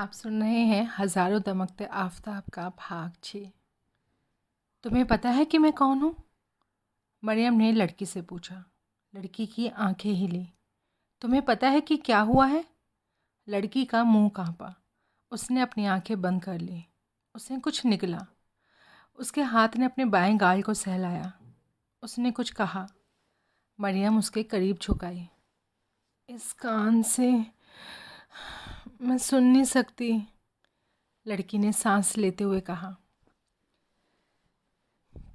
आप सुन रहे हैं हज़ारों दमकते आफ़ताब का भाग 6। तुम्हें पता है कि मैं कौन हूँ? मरियम ने लड़की से पूछा। लड़की की आंखें हिली। तुम्हें पता है कि क्या हुआ है? लड़की का मुंह कांपा। उसने अपनी आंखें बंद कर ली। उसे कुछ निकला। उसके हाथ ने अपने बाएं गाल को सहलाया। उसने कुछ कहा। मरियम उसके करीब झुकाई। इस कान से मैं सुन नहीं सकती, लड़की ने सांस लेते हुए कहा।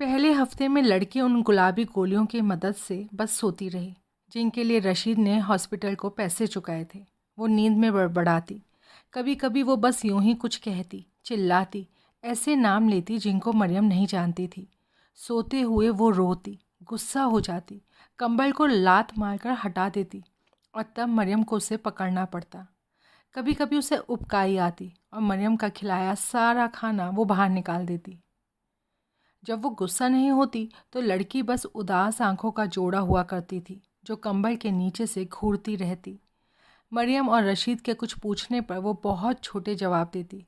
पहले हफ्ते में लड़की उन गुलाबी गोलियों की मदद से बस सोती रही जिनके लिए रशीद ने हॉस्पिटल को पैसे चुकाए थे। वो नींद में बड़बड़ाती। कभी कभी वो बस यूं ही कुछ कहती, चिल्लाती, ऐसे नाम लेती जिनको मरियम नहीं जानती थी। सोते हुए वो रोती, गुस्सा हो जाती, कंबल को लात मारकर हटा देती और तब मरियम को उसे पकड़ना पड़ता। कभी कभी उसे उबकाई आती और मरियम का खिलाया सारा खाना वो बाहर निकाल देती। जब वो गुस्सा नहीं होती तो लड़की बस उदास आंखों का जोड़ा हुआ करती थी जो कंबल के नीचे से घूरती रहती। मरियम और रशीद के कुछ पूछने पर वो बहुत छोटे जवाब देती।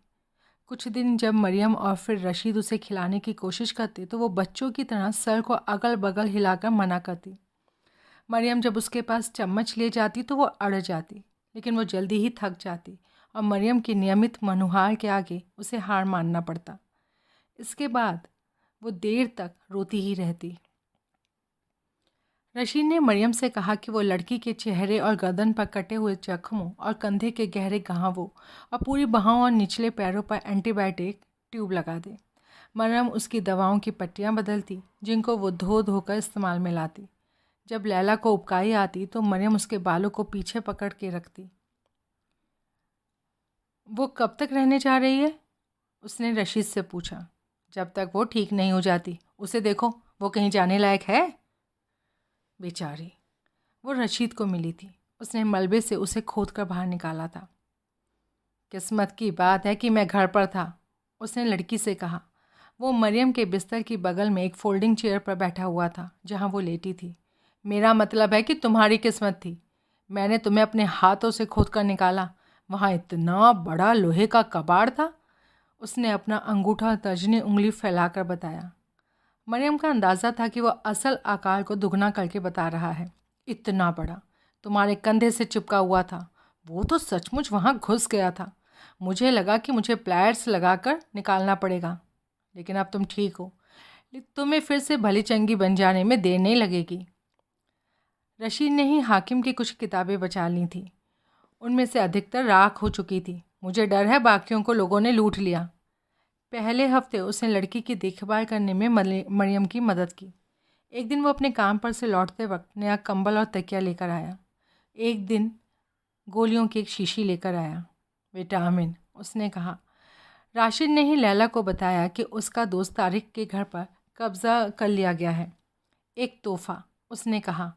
कुछ दिन जब मरियम और फिर रशीद उसे खिलाने की कोशिश करते तो वो बच्चों की तरह सर को अगल बगल हिलाकर मना करती। मरियम जब उसके पास चम्मच ले जाती तो वो अड़ जाती, लेकिन वो जल्दी ही थक जाती और मरियम की नियमित मनुहार के आगे उसे हार मानना पड़ता। इसके बाद वो देर तक रोती ही रहती। रशीद ने मरियम से कहा कि वो लड़की के चेहरे और गर्दन पर कटे हुए जख्मों और कंधे के गहरे घावों और पूरी बाहों और निचले पैरों पर एंटीबायोटिक ट्यूब लगा दे। मरियम उसकी दवाओं की पट्टियाँ बदलती जिनको वो धो धोकर इस्तेमाल में लाती। जब लैला को उबकाई आती तो मरियम उसके बालों को पीछे पकड़ के रखती। वो कब तक रहने जा रही है? उसने रशीद से पूछा। जब तक वो ठीक नहीं हो जाती। उसे देखो, वो कहीं जाने लायक है? बेचारी। वो रशीद को मिली थी। उसने मलबे से उसे खोद कर बाहर निकाला था। किस्मत की बात है कि मैं घर पर था, उसने लड़की से कहा। वो मरियम के बिस्तर की बगल में एक फोल्डिंग चेयर पर बैठा हुआ था जहाँ वो लेटी थी। मेरा मतलब है कि तुम्हारी किस्मत थी। मैंने तुम्हें अपने हाथों से खोद कर निकाला। वहाँ इतना बड़ा लोहे का कबाड़ था, उसने अपना अंगूठा तर्जनी उंगली फैलाकर बताया। मरियम का अंदाज़ा था कि वह असल आकार को दुगना करके बता रहा है। इतना बड़ा, तुम्हारे कंधे से चिपका हुआ था। वो तो सचमुच वहाँ घुस गया था। मुझे लगा कि मुझे प्लायर्स लगाकर निकालना पड़ेगा, लेकिन अब तुम ठीक हो। तुम्हें फिर से भली चंगी बन जाने में देर नहीं लगेगी। रशीद ने ही हाकिम की कुछ किताबें बचा ली थी। उनमें से अधिकतर राख हो चुकी थी। मुझे डर है बाकियों को लोगों ने लूट लिया। पहले हफ्ते उसने लड़की की देखभाल करने में मरियम की मदद की। एक दिन वो अपने काम पर से लौटते वक्त नया कंबल और तकिया लेकर आया। एक दिन गोलियों की एक शीशी लेकर आया। विटामिन, उसने कहा। राशिद ने ही लैला को बताया कि उसका दोस्त तारिक के घर पर कब्ज़ा कर लिया गया है। एक तोहफा, उसने कहा।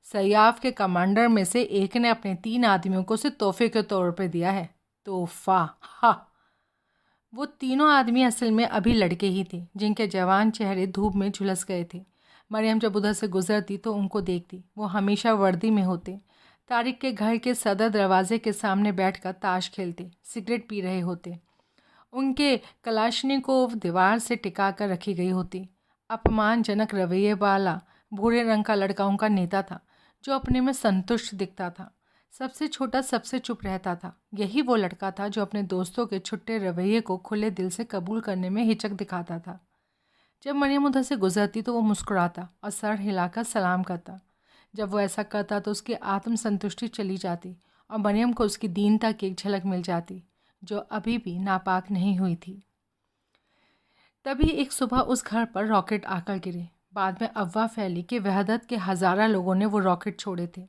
सयाफ के कमांडर में से एक ने अपने 3 आदमियों को उसे तोहफे के तौर पर दिया है। तोहफा, हा। वो तीनों आदमी असल में अभी लड़के ही थे जिनके जवान चेहरे धूप में झुलस गए थे। मरियम जब उधर से गुजरती तो उनको देखती। वो हमेशा वर्दी में होते। तारिक के घर के सदर दरवाजे के सामने बैठकर ताश खेलते, सिगरेट पी रहे होते। उनके कलाशनिकोव दीवार से टिका कर रखी गई होती। अपमानजनक रवैये वाला भूरे रंग का लड़का उनका नेता था जो अपने में संतुष्ट दिखता था। सबसे छोटा सबसे चुप रहता था। यही वो लड़का था जो अपने दोस्तों के छुट्टे रवैये को खुले दिल से कबूल करने में हिचक दिखाता था। जब मरियम उधर से गुजरती तो वो मुस्कुराता और सर हिलाकर सलाम करता। जब वो ऐसा करता तो उसकी आत्मसंतुष्टि चली जाती और मरियम को उसकी दीनता की एक झलक मिल जाती जो अभी भी नापाक नहीं हुई थी। तभी एक सुबह उस घर पर रॉकेट आकर गिरे। बाद में अफवाह फैली कि वहदत के हज़ारा लोगों ने वो रॉकेट छोड़े थे।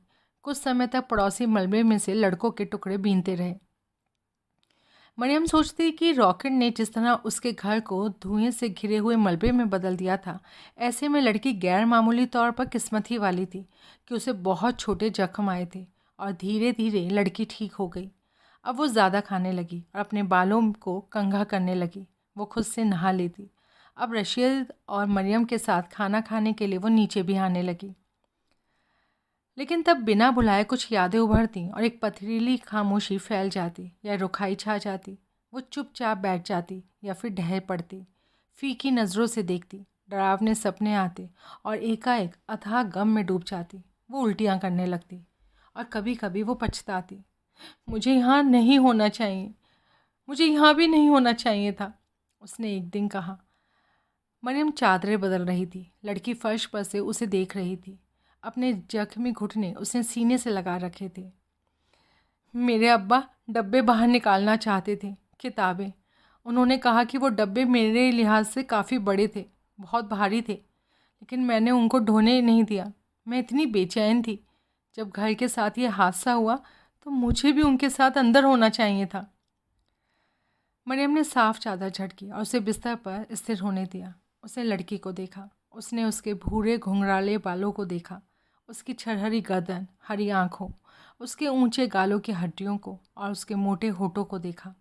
कुछ समय तक पड़ोसी मलबे में से लड़कों के टुकड़े बीनते रहे। मरियम सोचती कि रॉकेट ने जिस तरह उसके घर को धुएं से घिरे हुए मलबे में बदल दिया था, ऐसे में लड़की गैर मामूली तौर पर किस्मत ही वाली थी कि उसे बहुत छोटे जख्म आए थे और धीरे धीरे लड़की ठीक हो गई। अब वो ज़्यादा खाने लगी और अपने बालों को कंघा करने लगी। वो खुद से नहा लेती। अब रशीद और मरियम के साथ खाना खाने के लिए वो नीचे भी आने लगी। लेकिन तब बिना बुलाए कुछ यादें उभरती और एक पथरीली खामोशी फैल जाती या रुखाई छा जाती। वो चुपचाप बैठ जाती या फिर ढह पड़ती, फीकी नज़रों से देखती, डरावने सपने आते और एकाएक अथाह गम में डूब जाती। वो उल्टियाँ करने लगती और कभी कभी वो पछताती, मुझे यहाँ नहीं होना चाहिए, मुझे यहाँ भी नहीं होना चाहिए था, उसने एक दिन कहा। मरियम चादरें बदल रही थी। लड़की फर्श पर से उसे देख रही थी। अपने जख्मी घुटने उसने सीने से लगा रखे थे। मेरे अब्बा डब्बे बाहर निकालना चाहते थे, किताबें। उन्होंने कहा कि वो डब्बे मेरे लिहाज से काफ़ी बड़े थे, बहुत भारी थे, लेकिन मैंने उनको ढोने नहीं दिया। मैं इतनी बेचैन थी। जब घर के साथ ये हादसा हुआ तो मुझे भी उनके साथ अंदर होना चाहिए था। मरियम ने साफ चादर झटकी और उसे बिस्तर पर स्थिर होने दिया। उसने लड़की को देखा। उसने उसके भूरे घुंघराले बालों को देखा, उसकी छरहरी गर्दन, हरी आँखों, उसके ऊंचे गालों की हड्डियों को और उसके मोटे होठों को देखा।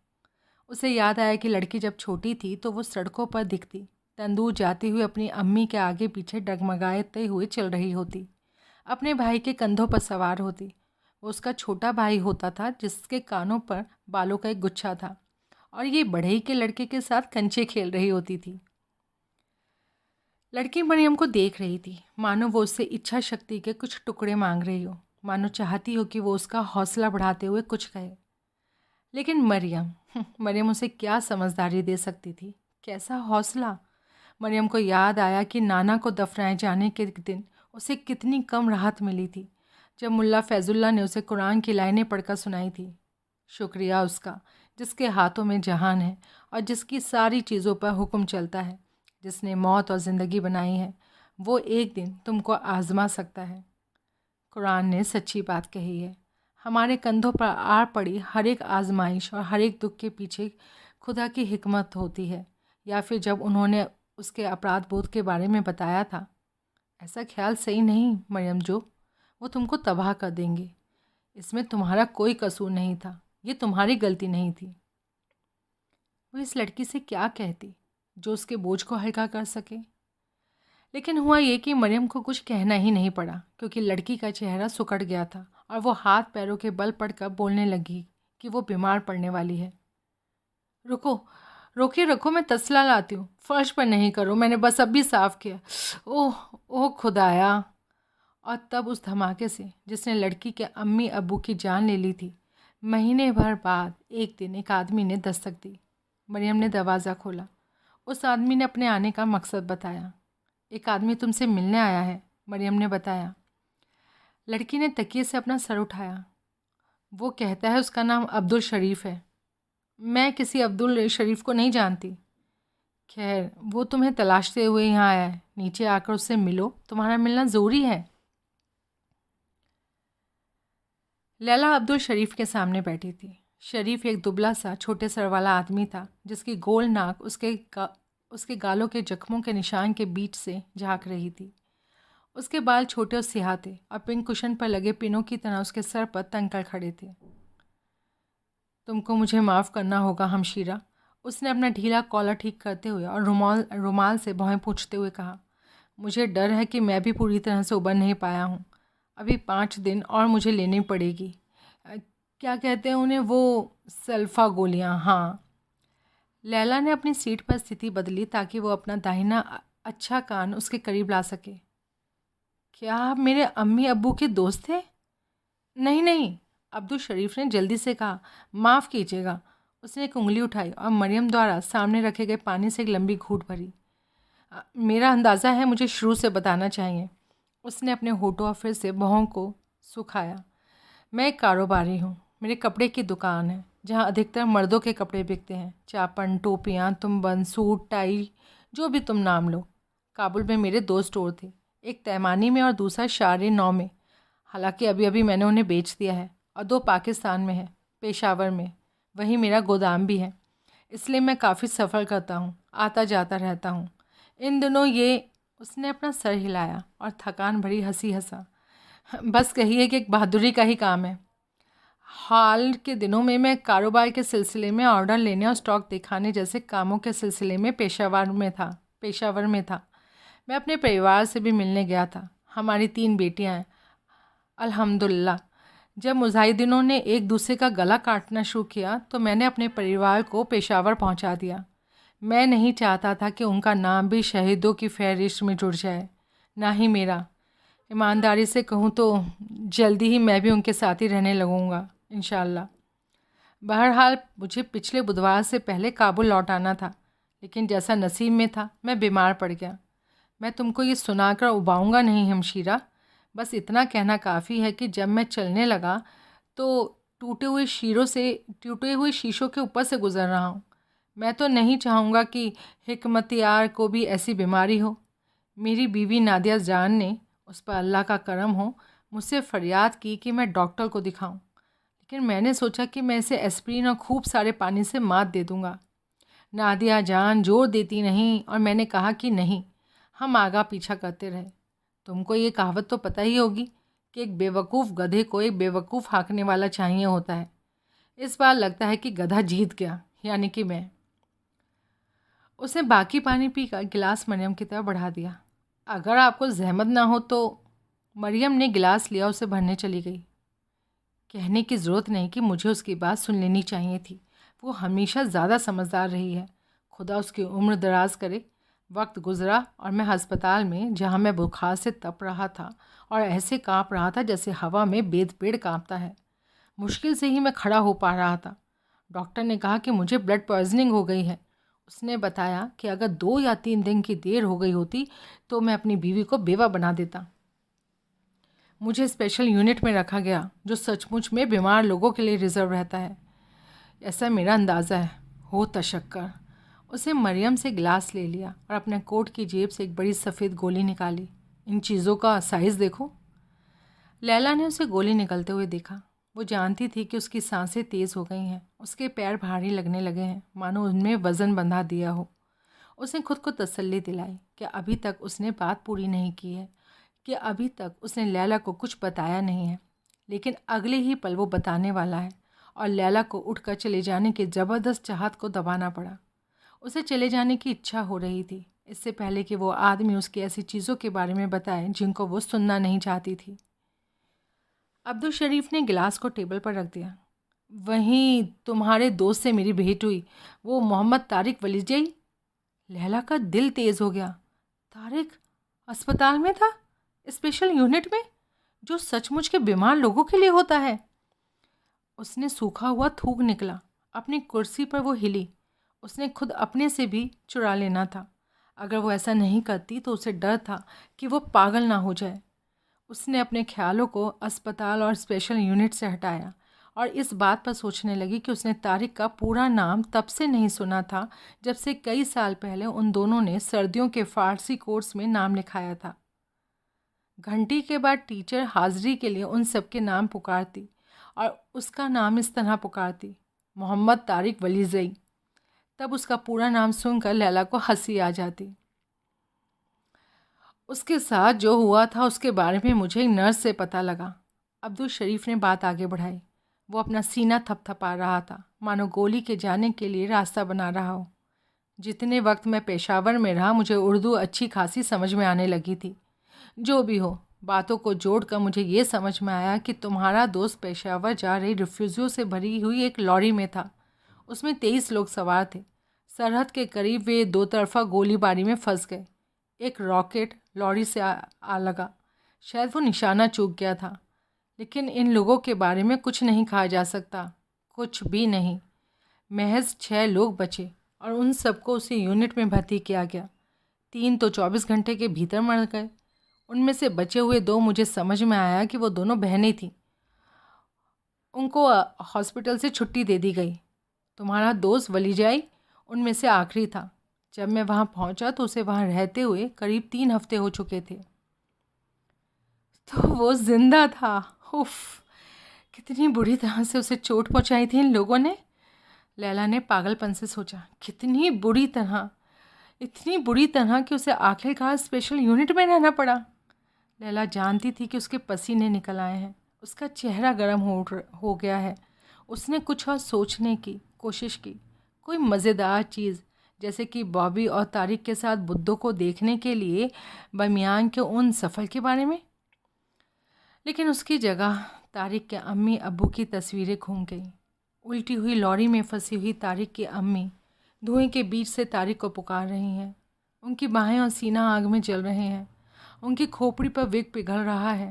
उसे याद आया कि लड़की जब छोटी थी तो वो सड़कों पर दिखती, तंदूर जाती हुई अपनी अम्मी के आगे पीछे डगमगाते हुए चल रही होती, अपने भाई के कंधों पर सवार होती। वो उसका छोटा भाई होता था जिसके कानों पर बालों का एक गुच्छा था और ये बढ़ई के लड़के के साथ कंचे खेल रही होती थी। लड़की मरियम को देख रही थी, मानो वो उससे इच्छा शक्ति के कुछ टुकड़े मांग रही हो, मानो चाहती हो कि वो उसका हौसला बढ़ाते हुए कुछ कहे। लेकिन मरियम उसे क्या समझदारी दे सकती थी, कैसा हौसला। मरियम को याद आया कि नाना को दफनाए जाने के दिन उसे कितनी कम राहत मिली थी जब मुल्ला फैजुल्ला ने उसे कुरान की लाइनें पढ़कर सुनाई थी। शुक्रिया उसका, जिसके हाथों में जहान है और जिसकी सारी चीज़ों पर हुक्म चलता है, जिसने मौत और ज़िंदगी बनाई है। वो एक दिन तुमको आजमा सकता है। कुरान ने सच्ची बात कही है। हमारे कंधों पर आ पड़ी हर एक आजमाइश और हर एक दुख के पीछे खुदा की हिकमत होती है। या फिर जब उन्होंने उसके अपराध बोध के बारे में बताया था, ऐसा ख्याल सही नहीं मरियम, जो वो तुमको तबाह कर देंगे। इसमें तुम्हारा कोई कसूर नहीं था, ये तुम्हारी गलती नहीं थी। वो इस लड़की से क्या कहती जो उसके बोझ को हल्का कर सके। लेकिन हुआ ये कि मरियम को कुछ कहना ही नहीं पड़ा, क्योंकि लड़की का चेहरा सुकड़ गया था और वो हाथ पैरों के बल पड़कर बोलने लगी कि वो बीमार पड़ने वाली है। रुको, रोके रखो, मैं तसला लाती हूँ। फर्श पर नहीं करो, मैंने बस अभी साफ़ किया। ओह ओह खुदाया। और तब उस धमाके से जिसने लड़की के अम्मी अब्बू की जान ले ली थी, महीने भर बाद एक दिन एक आदमी ने दस्तक दी। मरियम ने दरवाज़ा खोला। उस आदमी ने अपने आने का मकसद बताया। एक आदमी तुमसे मिलने आया है, मरियम ने बताया। लड़की ने तकिए से अपना सर उठाया। वो कहता है उसका नाम अब्दुल शरीफ है। मैं किसी अब्दुल शरीफ को नहीं जानती। खैर, वो तुम्हें तलाशते हुए यहाँ आया है। नीचे आकर उससे मिलो, तुम्हारा मिलना ज़रूरी है। लैला अब्दुल शरीफ के सामने बैठी थी। शरीफ एक दुबला सा छोटे सर वाला आदमी था, जिसकी गोल नाक उसके गालों के जख्मों के निशान के बीच से झांक रही थी। उसके बाल छोटे और सियाह थे और पिंक कुशन पर लगे पिनों की तरह उसके सर पर तंग कर खड़े थे। तुमको मुझे माफ़ करना होगा हमशीरा, उसने अपना ढीला कॉलर ठीक करते हुए और रुमाल से भौहें पूछते हुए कहा। मुझे डर है कि मैं भी पूरी तरह से उबर नहीं पाया हूँ। अभी 5 दिन और मुझे लेनी पड़ेगी। क्या कहते हैं उन्हें, वो सल्फा गोलियाँ। हाँ। लैला ने अपनी सीट पर स्थिति बदली ताकि वो अपना दाहिना अच्छा कान उसके करीब ला सके। क्या आप मेरे अम्मी अब्बू के दोस्त थे? नहीं नहीं, अब्दुल शरीफ ने जल्दी से कहा। माफ़ कीजिएगा। उसने एक उंगली उठाई और मरियम द्वारा सामने रखे गए पानी से एक लंबी घूंट भरी। मेरा अंदाज़ा है मुझे शुरू से बताना चाहिए। उसने अपने होठों और फिर से भौहों को सुखाया। मैं एक कारोबारी हूँ। मेरे कपड़े की दुकान है जहाँ अधिकतर मर्दों के कपड़े बिकते हैं। चापन, टोपियाँ, तुम्बन, सूट, टाई, जो भी तुम नाम लो। काबुल में मेरे 2 स्टोर थे, एक तैमानी में और दूसरा शारे 9 में। हालांकि अभी अभी मैंने उन्हें बेच दिया है। और 2 पाकिस्तान में है, पेशावर में। वहीं मेरा गोदाम भी है। इसलिए मैं काफ़ी सफ़र करता हूँ, आता जाता रहता हूँ। इन दिनों ये, उसने अपना सर हिलाया और थकान भरी हंसी हंसा। बस कहिए कि एक बहादुरी का ही काम है। हाल के दिनों में मैं कारोबार के सिलसिले में ऑर्डर लेने और स्टॉक दिखाने जैसे कामों के सिलसिले में पेशावर में था। मैं अपने परिवार से भी मिलने गया था। हमारी 3 बेटियां हैं। अल्हम्दुलिल्लाह। जब मुजाहिदीनों ने एक दूसरे का गला काटना शुरू किया तो मैंने अपने परिवार को पेशावर पहुंचा दिया। मैं नहीं चाहता था कि उनका नाम भी शहीदों की फहरिस्त में जुड़ जाए, ना ही मेरा। ईमानदारी से कहूँ तो जल्दी ही मैं भी उनके साथ ही रहने लगूँगा इंशाअल्लाह। बहरहाल मुझे पिछले बुधवार से पहले काबुल लौट आना था, लेकिन जैसा नसीब में था मैं बीमार पड़ गया। मैं तुमको ये सुनाकर उबाऊँगा नहीं हमशीरा, बस इतना कहना काफ़ी है कि जब मैं चलने लगा तो टूटे हुए शीशों के ऊपर से गुज़र रहा हूँ। मैं तो नहीं चाहूँगा कि हिकमतियार को भी ऐसी बीमारी हो। मेरी बीवी नादिया जान ने, उस पर अल्लाह का करम हो, मुझसे फ़रियाद की कि मैं डॉक्टर को दिखाऊं, लेकिन मैंने सोचा कि मैं इसे एस्प्रिन और खूब सारे पानी से मात दे दूँगा। नादिया जान जोर देती नहीं और मैंने कहा कि नहीं। हम आगा पीछा करते रहे। तुमको ये कहावत तो पता ही होगी कि एक बेवकूफ़ गधे को एक बेवकूफ़ हाँकने वाला चाहिए होता है। इस बार लगता है कि गधा जीत गया, यानी कि मैं। उसने बाकी पानी पीकर गिलास मरियम की तरफ बढ़ा दिया। अगर आपको जहमत ना हो तो। मरियम ने गिलास लिया, उसे भरने चली गई। कहने की ज़रूरत नहीं कि मुझे उसकी बात सुन लेनी चाहिए थी। वो हमेशा ज़्यादा समझदार रही है। खुदा उसकी उम्र दराज करे। वक्त गुजरा और मैं अस्पताल में, जहाँ मैं बुखार से तप रहा था और ऐसे काँप रहा था जैसे हवा में बेद पेड़ काँपता है, मुश्किल से ही मैं खड़ा हो पा रहा था। डॉक्टर ने कहा कि मुझे ब्लड पॉइजनिंग हो गई है। उसने बताया कि अगर 2 या 3 दिन की देर हो गई होती तो मैं अपनी बीवी को बेवा बना देता। मुझे स्पेशल यूनिट में रखा गया, जो सचमुच में बीमार लोगों के लिए रिजर्व रहता है, ऐसा मेरा अंदाज़ा है। हो तशक्कर। उसे मरियम से गिलास ले लिया और अपने कोट की जेब से एक बड़ी सफ़ेद गोली निकाली। इन चीज़ों का साइज़ देखो। लैला ने उसे गोली निकलते हुए देखा। वो जानती थी कि उसकी सांसें तेज़ हो गई हैं, उसके पैर भारी लगने लगे हैं, मानो उनमें वज़न बंधा दिया हो। उसने खुद को तसल्ली दिलाई कि अभी तक उसने बात पूरी नहीं की है, कि अभी तक उसने लैला को कुछ बताया नहीं है, लेकिन अगले ही पल वो बताने वाला है। और लैला को उठकर चले जाने की ज़बरदस्त चाहत को दबाना पड़ा। उसे चले जाने की इच्छा हो रही थी, इससे पहले कि वो आदमी उसकी ऐसी चीज़ों के बारे में बताए जिनको वो सुनना नहीं चाहती थी। अब्दुल शरीफ ने गिलास को टेबल पर रख दिया। वहीं तुम्हारे दोस्त से मेरी भेंट हुई, वो मोहम्मद तारिक वलीजई। लैला का दिल तेज़ हो गया। तारिक अस्पताल में था, स्पेशल यूनिट में, जो सचमुच के बीमार लोगों के लिए होता है। उसने सूखा हुआ थूक निकला। अपनी कुर्सी पर वो हिली। उसने खुद अपने से भी चुरा लेना था। अगर वो ऐसा नहीं करती तो उसे डर था कि वो पागल ना हो जाए। उसने अपने ख्यालों को अस्पताल और स्पेशल यूनिट से हटाया और इस बात पर सोचने लगी कि उसने तारिक का पूरा नाम तब से नहीं सुना था जब से कई साल पहले उन दोनों ने सर्दियों के फ़ारसी कोर्स में नाम लिखाया था। घंटी के बाद टीचर हाज़िरी के लिए उन सब के नाम पुकारती और उसका नाम इस तरह पुकारती, मोहम्मद तारिक वलीजई। तब उसका पूरा नाम सुनकर लैला को हंसी आ जाती। उसके साथ जो हुआ था उसके बारे में मुझे एक नर्स से पता लगा। अब्दुल शरीफ ने बात आगे बढ़ाई। वो अपना सीना थपथपा रहा था, मानो गोली के जाने के लिए रास्ता बना रहा हो। जितने वक्त मैं पेशावर में रहा मुझे उर्दू अच्छी खासी समझ में आने लगी थी। जो भी हो, बातों को जोड़कर मुझे ये समझ में आया कि तुम्हारा दोस्त पेशावर जा रही रिफ्यूजियों से भरी हुई एक लॉरी में था। उसमें 23 लोग सवार थे। सरहद के करीब वे 2 तरफा गोलीबारी में फंस गए। एक रॉकेट लॉरी से आ लगा। शायद वो निशाना चूक गया था, लेकिन इन लोगों के बारे में कुछ नहीं कहा जा सकता, कुछ भी नहीं। महज 6 लोग बचे और उन सबको उसी यूनिट में भर्ती किया गया। 3 तो 24 घंटे के भीतर मर गए। उनमें से बचे हुए 2 मुझे समझ में आया कि वो दोनों बहनें थीं। उनको हॉस्पिटल से छुट्टी दे दी गई। तुम्हारा दोस्त वलीजाई उनमें से आखिरी था। जब मैं वहाँ पहुँचा तो उसे वहाँ रहते हुए करीब 3 हफ्ते हो चुके थे। तो वो जिंदा था। उफ, कितनी बुरी तरह से उसे चोट पहुँचाई थी इन लोगों ने। लैला ने पागलपन से सोचा, कितनी बुरी तरह, इतनी बुरी तरह कि उसे आखिरकार स्पेशल यूनिट में रहना पड़ा। लैला जानती थी कि उसके पसीने निकल आए हैं, उसका चेहरा गर्म हो गया है। उसने कुछ और सोचने की कोशिश की, कोई मज़ेदार चीज़, जैसे कि बॉबी और तारिक के साथ बुद्धों को देखने के लिए बमियान के उन सफ़र के बारे में। लेकिन उसकी जगह तारिक के अम्मी अब्बू की तस्वीरें घूम गईं। उल्टी हुई लॉरी में फंसी हुई तारिक की अम्मी धुएं के बीच से तारिक को पुकार रही हैं। उनकी बाहें और सीना आग में जल रहे हैं। उनकी खोपड़ी पर विग पिघल रहा है।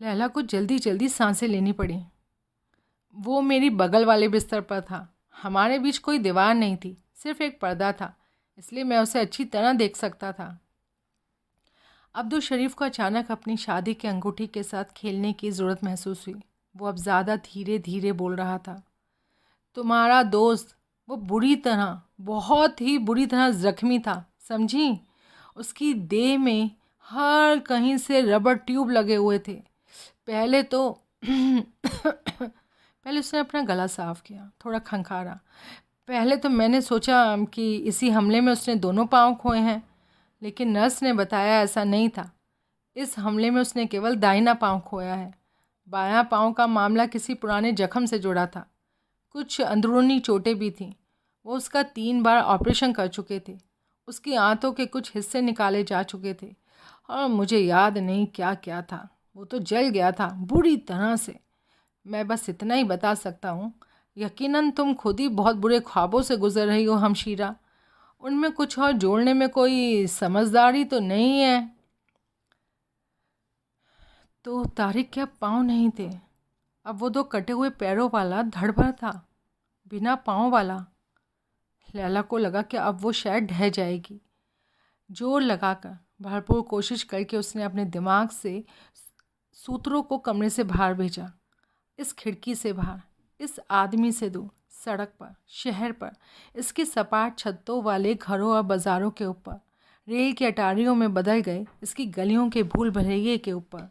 लैला को जल्दी जल्दी सांसें लेनी पड़ी। वो मेरी बगल वाले बिस्तर पर था। हमारे बीच कोई दीवार नहीं थी, सिर्फ एक पर्दा था, इसलिए मैं उसे अच्छी तरह देख सकता था। अब्दुल शरीफ को अचानक अपनी शादी की अंगूठी के साथ खेलने की ज़रूरत महसूस हुई। वो अब ज़्यादा धीरे धीरे बोल रहा था। तुम्हारा दोस्त वो बुरी तरह, बहुत ही बुरी तरह ज़ख्मी था, समझी? उसकी देह में हर कहीं से रबर ट्यूब लगे हुए थे। पहले तो पहले उसने अपना गला साफ किया, थोड़ा खंखारा। पहले तो मैंने सोचा कि इसी हमले में उसने दोनों पाँव खोए हैं, लेकिन नर्स ने बताया ऐसा नहीं था। इस हमले में उसने केवल दाहिना पाँव खोया है। बायां पाँव का मामला किसी पुराने जख्म से जुड़ा था। कुछ अंदरूनी चोटें भी थीं। वो उसका 3 बार ऑपरेशन कर चुके थे। उसकी आंतों के कुछ हिस्से निकाले जा चुके थे और मुझे याद नहीं क्या क्या था। वो तो जल गया था बुरी तरह से। मैं बस इतना ही बता सकता हूँ। यकीनन तुम खुद ही बहुत बुरे ख्वाबों से गुजर रही हो हमशीरा। उनमें कुछ और जोड़ने में कोई समझदारी तो नहीं है। तो तारिक के अब पाँव नहीं थे। अब वो 2 कटे हुए पैरों वाला धड़ भर था, बिना पाँव वाला। लैला को लगा कि अब वो शायद ढह जाएगी। जोर लगाकर भरपूर कोशिश करके उसने अपने दिमाग से सूत्रों को कमरे से बाहर भेजा। इस खिड़की से बाहर, इस आदमी से दूर, सड़क पर, शहर पर, इसकी सपाट छतों वाले घरों और बाज़ारों के ऊपर, रेल की अटारियों में बदल गए इसकी गलियों के भूल भुलैये के ऊपर।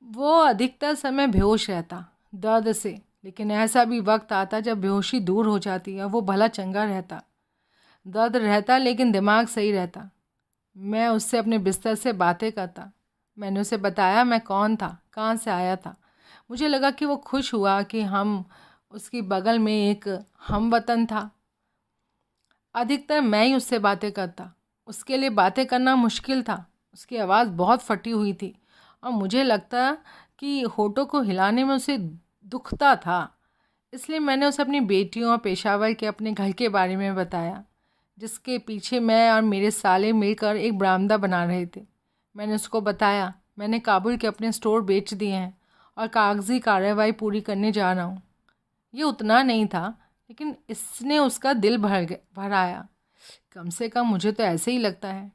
वो अधिकतर समय बेहोश रहता दर्द से, लेकिन ऐसा भी वक्त आता जब बेहोशी दूर हो जाती और वो भला चंगा रहता। दर्द रहता लेकिन दिमाग सही रहता। मैं उससे अपने बिस्तर से बातें करता। मैंने उसे बताया मैं कौन था, कहाँ से आया था। मुझे लगा कि वो खुश हुआ कि हम उसकी बगल में एक हमवतन था। अधिकतर मैं ही उससे बातें करता। उसके लिए बातें करना मुश्किल था। उसकी आवाज़ बहुत फटी हुई थी और मुझे लगता कि होठों को हिलाने में उसे दुखता था। इसलिए मैंने उसे अपनी बेटियों और पेशावर के अपने घर के बारे में बताया, जिसके पीछे मैं और मेरे साले मिलकर एक बरामदा बना रहे थे। मैंने उसको बताया मैंने काबुल के अपने स्टोर बेच दिए हैं और कागजी कार्रवाई पूरी करने जा रहा हूँ। ये उतना नहीं था, लेकिन इसने उसका दिल भर आया। कम से कम मुझे तो ऐसे ही लगता है।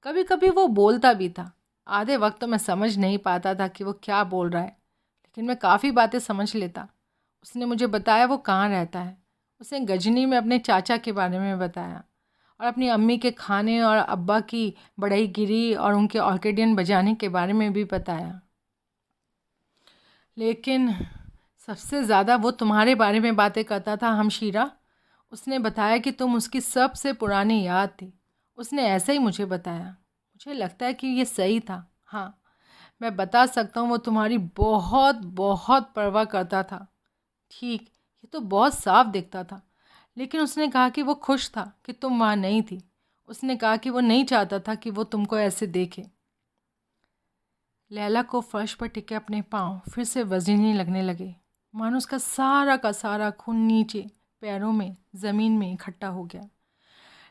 कभी कभी वो बोलता भी था। आधे वक्त तो मैं समझ नहीं पाता था कि वो क्या बोल रहा है, लेकिन मैं काफ़ी बातें समझ लेता। उसने मुझे बताया वो कहाँ रहता है। उसने गजनी में अपने चाचा के बारे में बताया और अपनी अम्मी के खाने और अब्बा की बढ़ईगिरी और उनके ऑर्किडियन बजाने के बारे में भी बताया। लेकिन सबसे ज़्यादा वो तुम्हारे बारे में बातें करता था हमशीरा। उसने बताया कि तुम उसकी सबसे पुरानी याद थी। उसने ऐसे ही मुझे बताया। मुझे लगता है कि ये सही था। हाँ, मैं बता सकता हूँ वो तुम्हारी बहुत बहुत परवाह करता था। ठीक, ये तो बहुत साफ दिखता था। लेकिन उसने कहा कि वो खुश था कि तुम वहाँ नहीं थी। उसने कहा कि वो नहीं चाहता था कि वो तुमको ऐसे देखे। लैला को फर्श पर टिके अपने पाँव फिर से वजनी लगने लगे, मानो उसका सारा का सारा खून नीचे पैरों में, ज़मीन में इकट्ठा हो गया।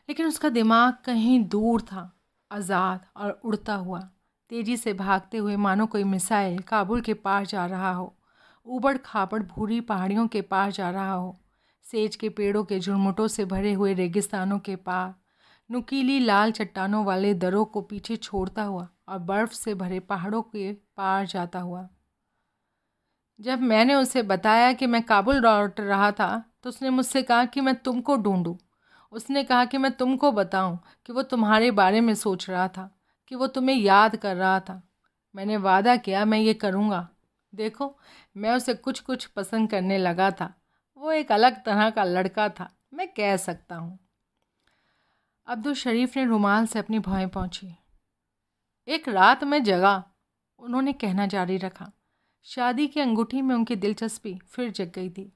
लेकिन उसका दिमाग कहीं दूर था, आज़ाद और उड़ता हुआ, तेज़ी से भागते हुए, मानो कोई मिसाइल काबुल के पार जा रहा हो, ऊबड़ खाबड़ भूरी पहाड़ियों के पार जा रहा हो, सेज के पेड़ों के झुरमुटों से भरे हुए रेगिस्तानों के पार, नुकीली लाल चट्टानों वाले दरों को पीछे छोड़ता हुआ और बर्फ़ से भरे पहाड़ों के पार जाता हुआ। जब मैंने उसे बताया कि मैं काबुल लौट रहा था, तो उसने मुझसे कहा कि मैं तुमको ढूंढूं। उसने कहा कि मैं तुमको बताऊं कि वो तुम्हारे बारे में सोच रहा था, कि वो तुम्हें याद कर रहा था। मैंने वादा किया मैं ये करूँगा। देखो, मैं उसे कुछ कुछ पसंद करने लगा था। वो एक अलग तरह का लड़का था, मैं कह सकता हूँ। अब्दुल शरीफ ने रुमाल से अपनी भौहें पोंछी। एक रात में जगा, उन्होंने कहना जारी रखा। शादी की अंगूठी में उनकी दिलचस्पी फिर जग गई थी।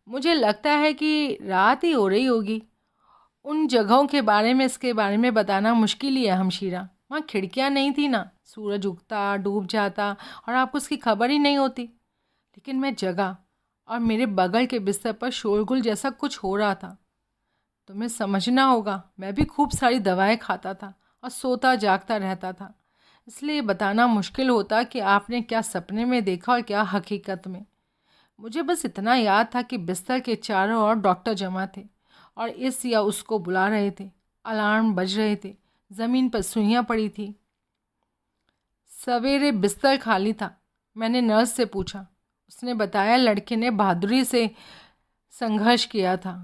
मुझे लगता है कि रात ही हो रही होगी। उन जगहों के बारे में इसके बारे में बताना मुश्किल ही है हमशीरा। वहाँ खिड़कियाँ नहीं थी ना, सूरज उगता डूब जाता और आपको उसकी खबर ही नहीं होती। लेकिन मैं जगा और मेरे बगल के बिस्तर पर शोरगुल जैसा कुछ हो रहा था। तुम्हें समझना होगा, मैं भी खूब सारी दवाएं खाता था और सोता जागता रहता था, इसलिए बताना मुश्किल होता कि आपने क्या सपने में देखा और क्या हकीकत में। मुझे बस इतना याद था कि बिस्तर के चारों ओर डॉक्टर जमा थे और इस या उसको बुला रहे थे। अलार्म बज रहे थे, ज़मीन पर सुइयाँ पड़ी थी। सवेरे बिस्तर खाली था। मैंने नर्स से पूछा। उसने बताया लड़के ने बहादुरी से संघर्ष किया था।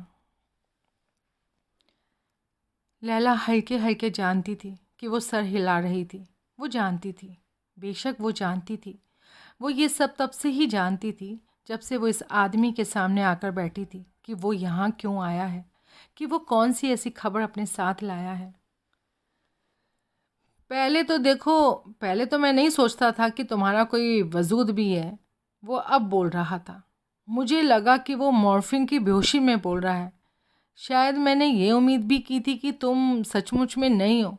लैला हल्के हल्के जानती थी कि वो सर हिला रही थी। वो जानती थी, बेशक वो जानती थी। वो ये सब तब से ही जानती थी जब से वो इस आदमी के सामने आकर बैठी थी कि वो यहाँ क्यों आया है, कि वो कौन सी ऐसी खबर अपने साथ लाया है। पहले तो मैं नहीं सोचता था कि तुम्हारा कोई वजूद भी है, वो अब बोल रहा था। मुझे लगा कि वो मॉर्फिन की बेहोशी में बोल रहा है। शायद मैंने ये उम्मीद भी की थी कि तुम सचमुच में नहीं हो।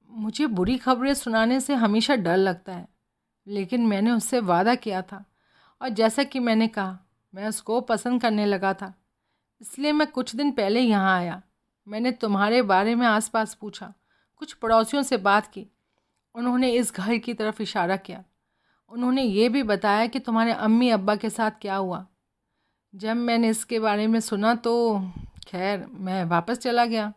मुझे बुरी खबरें सुनाने से हमेशा डर लगता है, लेकिन मैंने उससे वादा किया था और जैसा कि मैंने कहा, मैं उसको पसंद करने लगा था। इसलिए मैं कुछ दिन पहले यहाँ आया। मैंने तुम्हारे बारे में आसपास पूछा, कुछ पड़ोसियों से बात की। उन्होंने इस घर की तरफ इशारा किया। उन्होंने ये भी बताया कि तुम्हारे अम्मी अब्बा के साथ क्या हुआ। जब मैंने इसके बारे में सुना तो खैर मैं वापस चला गया।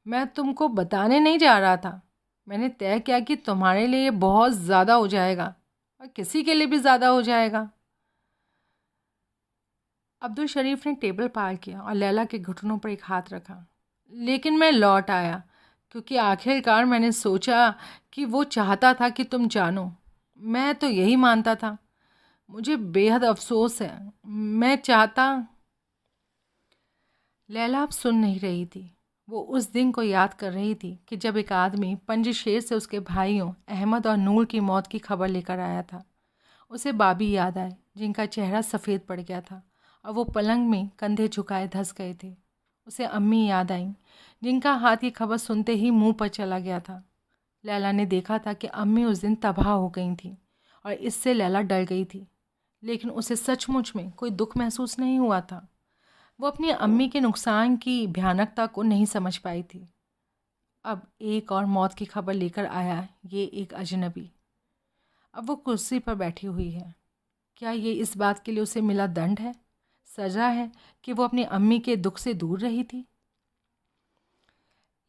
मैं तुमको बताने नहीं जा रहा था। मैंने तय किया कि तुम्हारे लिए ये बहुत ज़्यादा हो जाएगा और किसी के लिए भी ज़्यादा हो जाएगा। अब्दुल शरीफ ने टेबल पार किया और लैला के घुटनों पर एक हाथ रखा। लेकिन मैं लौट आया क्योंकि आखिरकार मैंने सोचा कि वो चाहता था कि तुम जानो। मैं तो यही मानता था। मुझे बेहद अफसोस है। मैं चाहता। लैला अब सुन नहीं रही थी। वो उस दिन को याद कर रही थी कि जब एक आदमी पंजशेर से उसके भाइयों अहमद और नूर की मौत की खबर लेकर आया था। उसे बाबी याद आए, जिनका चेहरा सफ़ेद पड़ गया था और वो पलंग में कंधे झुकाए धंस गए थे। उसे अम्मी याद आईं, जिनका हाथ ये खबर सुनते ही मुंह पर चला गया था। लैला ने देखा था कि अम्मी उस दिन तबाह हो गई थी और इससे लैला डर गई थी, लेकिन उसे सचमुच में कोई दुख महसूस नहीं हुआ था। वो अपनी अम्मी के नुकसान की भयानकता को नहीं समझ पाई थी। अब एक और मौत की खबर लेकर आया ये एक अजनबी। अब वो कुर्सी पर बैठी हुई है। क्या ये इस बात के लिए उसे मिला दंड है, सज़ा है कि वो अपनी अम्मी के दुख से दूर रही थी?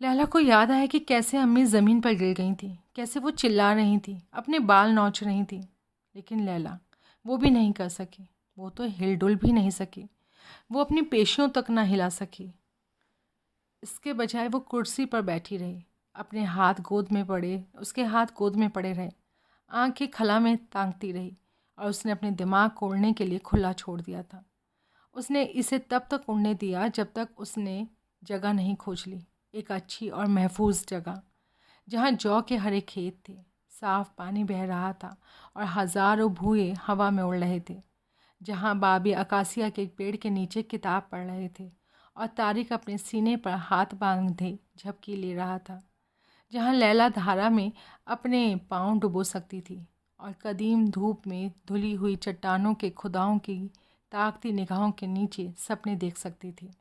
लैला को याद आया कि कैसे अम्मी ज़मीन पर गिर गई थी, कैसे वो चिल्ला रही थी, अपने बाल नोच रही थी। लेकिन लैला वो भी नहीं कर सकी। वो तो हिलडुल भी नहीं सकी। वो अपनी पेशियों तक ना हिला सकी। इसके बजाय वो कुर्सी पर बैठी रही, अपने हाथ गोद में पड़े उसके हाथ गोद में पड़े रहे, आंखें खला में ताकती रही और उसने अपने दिमाग को उड़ने के लिए खुला छोड़ दिया था। उसने इसे तब तक उड़ने दिया जब तक उसने जगह नहीं खोज ली, एक अच्छी और महफूज जगह जहाँ जौ के हरे खेत थे, साफ पानी बह रहा था और हज़ारों भूए हवा में उड़ रहे थे, जहाँ बाबी अकासिया के एक पेड़ के नीचे किताब पढ़ रहे थे और तारिक अपने सीने पर हाथ बांधे झपकी ले रहा था, जहाँ लैला धारा में अपने पाँव डुबो सकती थी और कदीम धूप में धुली हुई चट्टानों के खुदाओं की ताकती निगाहों के नीचे सपने देख सकती थी।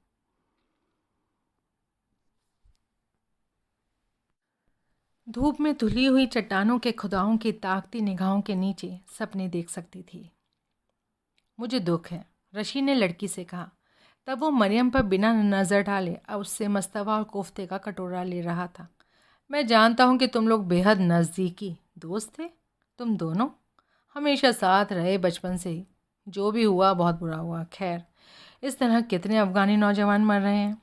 धूप में धुली हुई चट्टानों के खुदाओं की ताकती निगाहों के नीचे सपने देख सकती थी। मुझे दुख है, रशी ने लड़की से कहा। तब वो मरियम पर बिना नज़र डाले अब उससे मस्तवा और कोफ्ते का कटोरा ले रहा था। मैं जानता हूँ कि तुम लोग बेहद नज़दीकी दोस्त थे। तुम दोनों हमेशा साथ रहे बचपन से ही। जो भी हुआ बहुत बुरा हुआ। खैर, इस तरह कितने अफ़गानी नौजवान मर रहे हैं।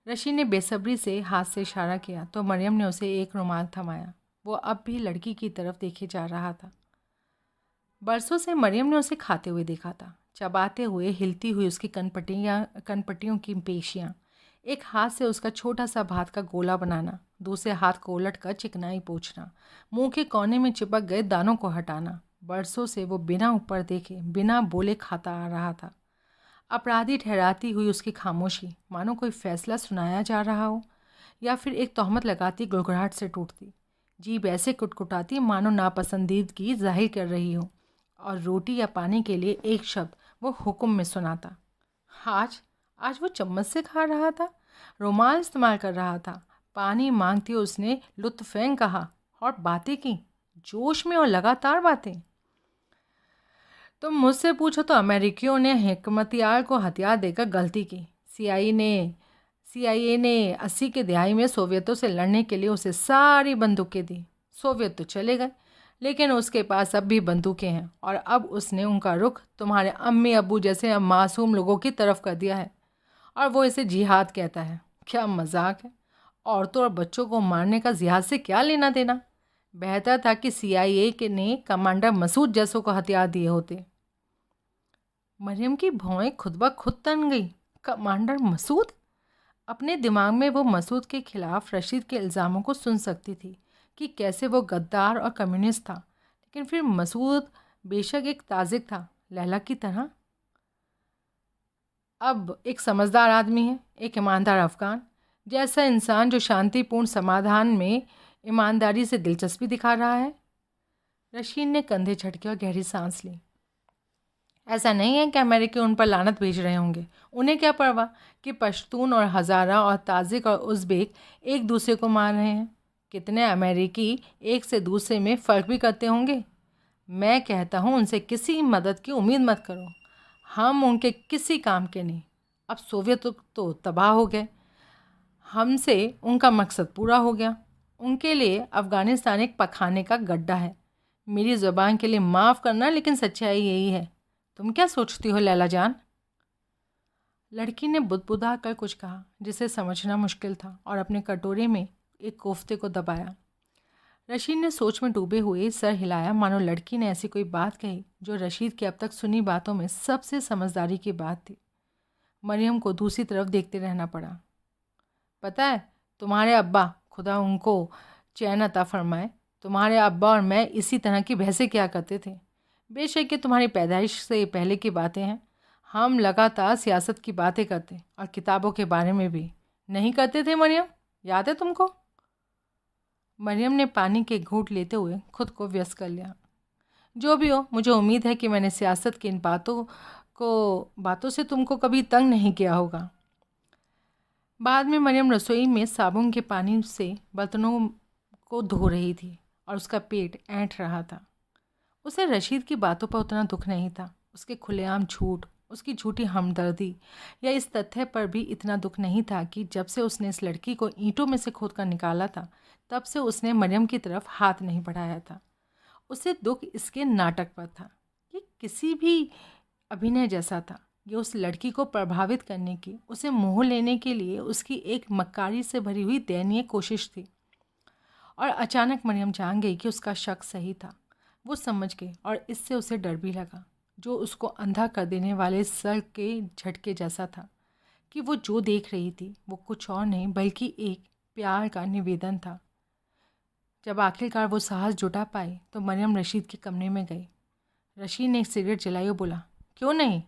रशी ने बेसब्री से हाथ से इशारा किया तो मरियम ने उसे एक रुमाल थमाया। वो अब भी लड़की की तरफ देखे जा रहा था। बरसों से मरियम ने उसे खाते हुए देखा था, चबाते हुए, हिलती हुई उसकी कनपटियों की पेशियाँ, एक हाथ से उसका छोटा सा भात का गोला बनाना, दूसरे हाथ को उलट कर चिकनाई पोंछना, मुंह के कोने में चिपक गए दानों को हटाना। बरसों से वो बिना ऊपर देखे, बिना बोले खाता आ रहा था। अपराधी ठहराती हुई उसकी खामोशी मानो कोई फैसला सुनाया जा रहा हो या फिर एक तोहमत लगाती गुड़गुड़ाहट से टूटती। जीभ ऐसे कुटकुटाती मानो नापसंदीदगी जाहिर कर रही हो, और रोटी या पानी के लिए एक शब्द वो हुक्म में सुनाता। आज आज वो चम्मच से खा रहा था, रुमाल इस्तेमाल कर रहा था। पानी मांगती उसने लुत्फ़ैन कहा और बातें की, जोश में और लगातार बातें। तुम मुझसे पूछो तो अमेरिकियों ने हिकमतियार को हथियार देकर गलती की। CIA ने 80 के दहाई में सोवियतों से लड़ने के लिए उसे सारी बंदूकें दी। सोवियत तो चले गए, लेकिन उसके पास अब भी बंदूकें हैं, और अब उसने उनका रुख तुम्हारे अम्मी अब्बू जैसे मासूम लोगों की तरफ कर दिया है, और वो इसे जिहाद कहता है। क्या मजाक है! औरतों और बच्चों को मारने का जिहाद से क्या लेना देना? बेहतर था कि CIA ने कमांडर मसूद जैसों को हथियार दिए होते। मरियम की भौएं खुद ब खुद तन गई। कमांडर मसूद? अपने दिमाग में वो मसूद के खिलाफ रशीद के इल्ज़ामों को सुन सकती थी कि कैसे वो गद्दार और कम्युनिस्ट था, लेकिन फिर मसूद बेशक एक ताजिक था, लैला की तरह। अब एक समझदार आदमी है, एक ईमानदार अफगान जैसा इंसान जो शांतिपूर्ण समाधान में ईमानदारी से दिलचस्पी दिखा रहा है। रशीद ने कंधे झटके और गहरी सांस ली। ऐसा नहीं है कि अमेरिकी उन पर लानत भेज रहे होंगे। उन्हें क्या परवाह कि पश्तून और हज़ारा और ताजिक और उज़्बेक एक दूसरे को मार रहे हैं। कितने अमेरिकी एक से दूसरे में फ़र्क भी करते होंगे। मैं कहता हूँ उनसे किसी मदद की उम्मीद मत करो। हम उनके किसी काम के नहीं। अब सोवियत तो तबाह हो गए, हमसे उनका मकसद पूरा हो गया। उनके लिए अफ़गानिस्तान एक पखाने का गड्ढा है। मेरी ज़ुबान के लिए माफ़ करना, लेकिन सच्चाई यही है। तुम क्या सोचती हो लैला जान? लड़की ने बुदबुदा कर कुछ कहा जिसे समझना मुश्किल था, और अपने कटोरे में एक कोफ्ते को दबाया। रशीद ने सोच में डूबे हुए सर हिलाया, मानो लड़की ने ऐसी कोई बात कही जो रशीद की अब तक सुनी बातों में सबसे समझदारी की बात थी। मरियम को दूसरी तरफ देखते रहना पड़ा। पता है, तुम्हारे अब्बा, खुदा उनको चैन अता फरमाए, तुम्हारे अब्बा और मैं इसी तरह की बहसें किया करते थे। बेशक ये तुम्हारी पैदाइश से पहले की बातें हैं। हम लगातार सियासत की बातें करते, और किताबों के बारे में भी। नहीं करते थे मरियम? याद है तुमको? मरियम ने पानी के घूंट लेते हुए खुद को व्यस्त कर लिया। जो भी हो, मुझे उम्मीद है कि मैंने सियासत की इन बातों से तुमको कभी तंग नहीं किया होगा। बाद में मरियम रसोई में साबुन के पानी से बर्तनों को धो रही थी, और उसका पेट ऐंठ रहा था। उसे रशीद की बातों पर उतना दुख नहीं था। उसके खुलेआम झूठ, उसकी झूठी हमदर्दी, या इस तथ्य पर भी इतना दुख नहीं था कि जब से उसने इस लड़की को ईंटों में से खोद कर निकाला था, तब से उसने मरियम की तरफ हाथ नहीं बढ़ाया था। उसे दुख इसके नाटक पर था। ये किसी भी अभिनय जैसा था। ये उस लड़की को प्रभावित करने की, उसे मोह लेने के लिए उसकी एक मक्कारी से भरी हुई दयनीय कोशिश थी। और अचानक मरियम जान गई कि उसका शक सही था। वो समझ गई, और इससे उसे डर भी लगा, जो उसको अंधा कर देने वाले सर के झटके जैसा था, कि वो जो देख रही थी वो कुछ और नहीं बल्कि एक प्यार का निवेदन था। जब आखिरकार वो साहस जुटा पाई तो मरियम रशीद के कमरे में गई। रशीद ने एक सिगरेट जलाई और बोला, क्यों नहीं?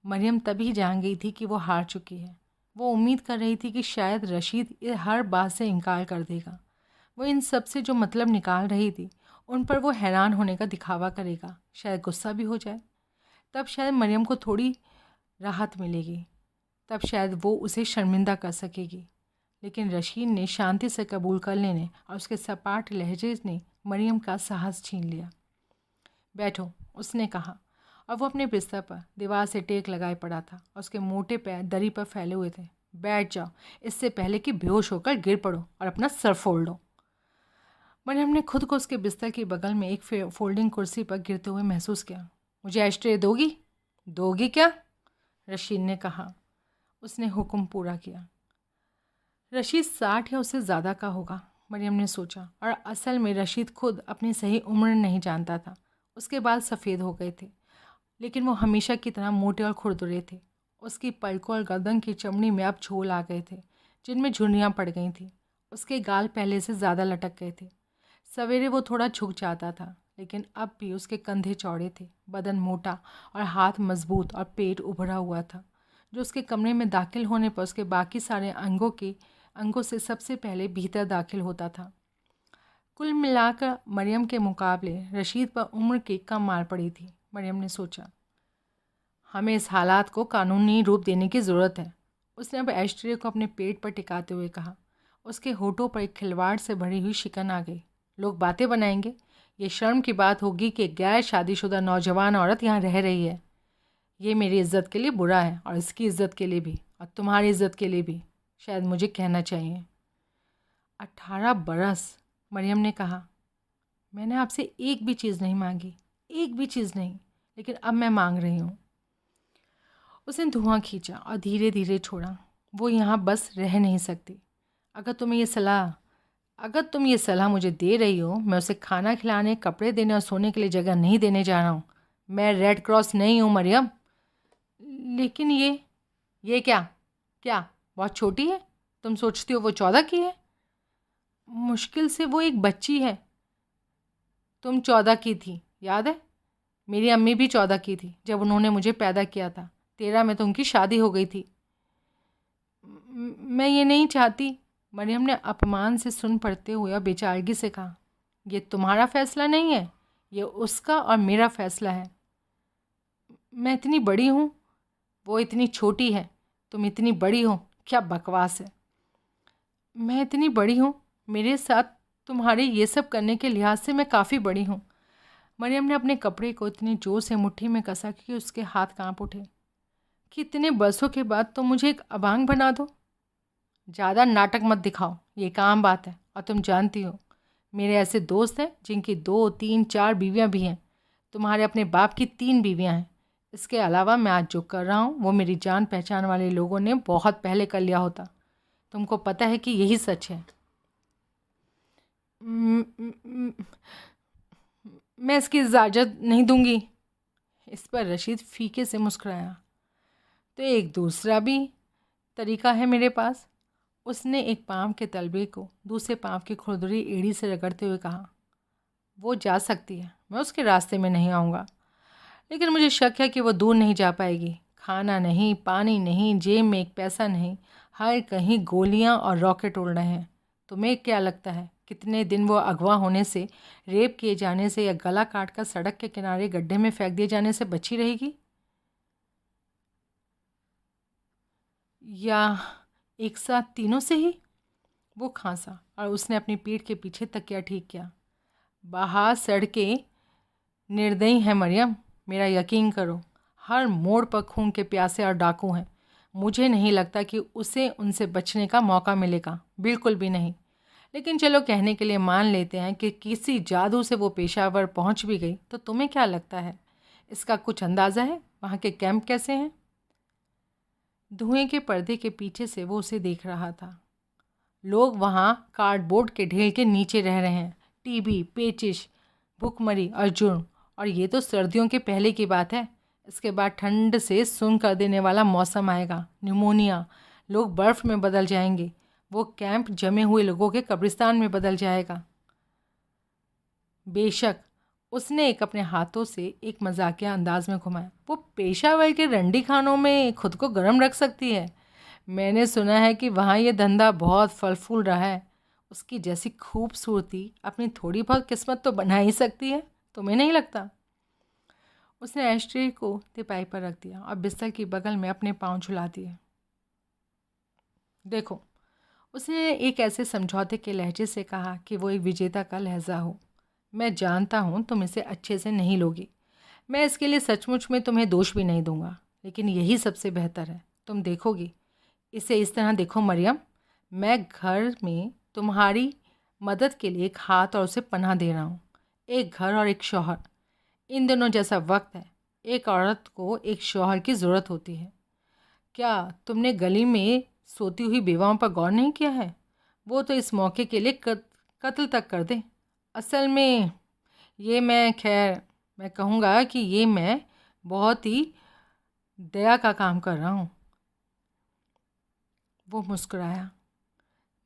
मरियम तभी जान गई थी कि वो हार चुकी है। वो उम्मीद कर रही थी कि शायद रशीद हर बात से इनकार कर देगा। वो इन सब से जो मतलब निकाल रही थी, उन पर वो हैरान होने का दिखावा करेगा, शायद गुस्सा भी हो जाए। तब शायद मरियम को थोड़ी राहत मिलेगी, तब शायद वो उसे शर्मिंदा कर सकेगी। लेकिन रशीद ने शांति से कबूल कर लेने और उसके सपाट लहजे ने मरियम का साहस छीन लिया। बैठो, उसने कहा, और वो अपने बिस्तर पर दीवार से टेक लगाए पड़ा था, और उसके मोटे पैर दरी पर फैले हुए थे। बैठ जाओ, इससे पहले कि बेहोश होकर गिर पड़ो और अपना सर फोड़ लो। मरियम ने खुद को उसके बिस्तर के बगल में एक फोल्डिंग कुर्सी पर गिरते हुए महसूस किया। मुझे एस्ट्रे दोगी? दोगी क्या? रशीद ने कहा। उसने हुक्म पूरा किया। रशीद 60 या उससे ज़्यादा का होगा, मरियम ने सोचा, और असल में रशीद खुद अपनी सही उम्र नहीं जानता था। उसके बाल सफ़ेद हो गए थे, लेकिन वो हमेशा की तरह मोटे और खुरदुरे थे। उसकी पलकों और गर्दन की चमड़ी में अब झोल आ गए थे, जिनमें झुर्रियाँ पड़ गई थीं। उसके गाल पहले से ज़्यादा लटक गए थे। सवेरे वो थोड़ा झुक जाता था, लेकिन अब भी उसके कंधे चौड़े थे, बदन मोटा और हाथ मजबूत और पेट उभरा हुआ था, जो उसके कमरे में दाखिल होने पर उसके बाकी सारे अंगों से सबसे पहले भीतर दाखिल होता था। कुल मिलाकर मरियम के मुकाबले रशीद पर उम्र की कम मार पड़ी थी। मरियम ने सोचा, हमें इस हालात को कानूनी रूप देने की ज़रूरत है। उसने अब ऐश्वर्य को अपने पेट पर टिकाते हुए कहा। उसके होठों पर एक खिलवाड़ से भरी हुई शिकन आ गई। लोग बातें बनाएंगे। ये शर्म की बात होगी कि गैर शादीशुदा नौजवान औरत यहाँ रह रही है। ये मेरी इज़्ज़त के लिए बुरा है और इसकी इज़्ज़त के लिए भी, और तुम्हारी इज़्ज़त के लिए भी, शायद मुझे कहना चाहिए। 18 बरस, मरियम ने कहा। मैंने आपसे एक भी चीज़ नहीं मांगी, एक भी चीज़ नहीं, लेकिन अब मैं मांग रही हूँ। उसने धुआं खींचा और धीरे धीरे छोड़ा। वो यहाँ बस रह नहीं सकती। अगर तुम ये सलाह मुझे दे रही हो, मैं उसे खाना खिलाने, कपड़े देने और सोने के लिए जगह नहीं देने जा रहा हूँ। मैं रेड क्रॉस नहीं हूँ मरियम। लेकिन ये क्या बहुत छोटी है? तुम सोचती हो वो 14 की है? मुश्किल से वो एक बच्ची है। तुम 14 की थी, याद है? मेरी अम्मी भी 14 की थी जब उन्होंने मुझे पैदा किया था। 13 में तो उनकी शादी हो गई थी। मैं ये नहीं चाहती, मरियम ने अपमान से सुन पड़ते हुए और बेचारगी से कहा। ये तुम्हारा फैसला नहीं है, ये उसका और मेरा फैसला है। मैं इतनी बड़ी हूँ, वो इतनी छोटी है। तुम इतनी बड़ी हो, क्या बकवास है। मैं इतनी बड़ी हूँ, मेरे साथ तुम्हारे ये सब करने के लिहाज से मैं काफ़ी बड़ी हूँ। मरियम ने अपने कपड़े को इतनी जोर से मुट्ठी में कसा कि उसके हाथ कांप उठे। कितने बरसों के बाद तुम मुझे एक अबांग बना दो। ज़्यादा नाटक मत दिखाओ, ये एक आम बात है। और तुम जानती हो, मेरे ऐसे दोस्त हैं जिनकी 2, 3, 4 बीवियाँ भी हैं। तुम्हारे अपने बाप की 3 बीवियाँ हैं। इसके अलावा मैं आज जो कर रहा हूँ वो मेरी जान पहचान वाले लोगों ने बहुत पहले कर लिया होता। तुमको पता है कि यही सच है। मैं इसकी इजाज़त नहीं दूंगी। इस पर रशीद फीके से मुस्कुराया। तो एक दूसरा भी तरीका है मेरे पास। उसने एक पाँव के तलबे को दूसरे पाँव की खुरदुरी एड़ी से रगड़ते हुए कहा। वो जा सकती है, मैं उसके रास्ते में नहीं आऊँगा, लेकिन मुझे शक है कि वो दूर नहीं जा पाएगी। खाना नहीं, पानी नहीं, जेब में एक पैसा नहीं, हर कहीं गोलियां और रॉकेट उड़ रहे हैं। तुम्हें क्या लगता है कितने दिन वो अगवा होने से, रेप किए जाने से या गला काट कर सड़क के किनारे गड्ढे में फेंक दिए जाने से बची रहेगी? या एक साथ तीनों से ही? वो खांसा और उसने अपनी पीठ के पीछे तकिया ठीक किया। बाहर सड़कें निर्दयी हैं मरियम, मेरा यकीन करो। हर मोड़ पर खून के प्यासे और डाकू हैं। मुझे नहीं लगता कि उसे उनसे बचने का मौका मिलेगा, बिल्कुल भी नहीं। लेकिन चलो कहने के लिए मान लेते हैं कि किसी जादू से वो पेशावर पहुंच भी गई, तो तुम्हें क्या लगता है, इसका कुछ अंदाज़ा है वहाँ के कैंप कैसे हैं? धुएं के पर्दे के पीछे से वो उसे देख रहा था। लोग वहाँ कार्डबोर्ड के ढेर के नीचे रह रहे हैं। टीबी, पेचिश, भूखमरी और जुर्म। और ये तो सर्दियों के पहले की बात है। इसके बाद ठंड से सुन्न कर देने वाला मौसम आएगा, निमोनिया, लोग बर्फ़ में बदल जाएंगे। वो कैंप जमे हुए लोगों के कब्रिस्तान में बदल जाएगा। बेशक, उसने एक अपने हाथों से एक मजाकिया अंदाज में घुमाया। वो पेशावर के रंडी खानों में खुद को गर्म रख सकती है। मैंने सुना है कि वहाँ ये धंधा बहुत फल फूल रहा है। उसकी जैसी खूबसूरती अपनी थोड़ी बहुत किस्मत तो बना ही सकती है, तुम्हें नहीं लगता? उसने एस्ट्रे को तिपाई पर रख दिया और बिस्तर की बगल में अपने पाँव झुला दिए। देखो, उसने एक ऐसे समझौते के लहजे से कहा कि वो एक विजेता का लहजा हो। मैं जानता हूँ तुम इसे अच्छे से नहीं लोगी। मैं इसके लिए सचमुच में तुम्हें दोष भी नहीं दूंगा, लेकिन यही सबसे बेहतर है। तुम देखोगी। इसे इस तरह देखो मरियम, मैं घर में तुम्हारी मदद के लिए एक हाथ और उसे पनाह दे रहा हूँ। एक घर और एक शौहर, इन दोनों जैसा वक्त है। एक औरत को एक शौहर की ज़रूरत होती है। क्या तुमने गली में सोती हुई बेवाओं पर गौर नहीं किया है? वो तो इस मौके के लिए कत्ल तक कर दे। असल में ये मैं कहूँगा कि ये मैं बहुत ही दया का काम कर रहा हूँ। वो मुस्कुराया।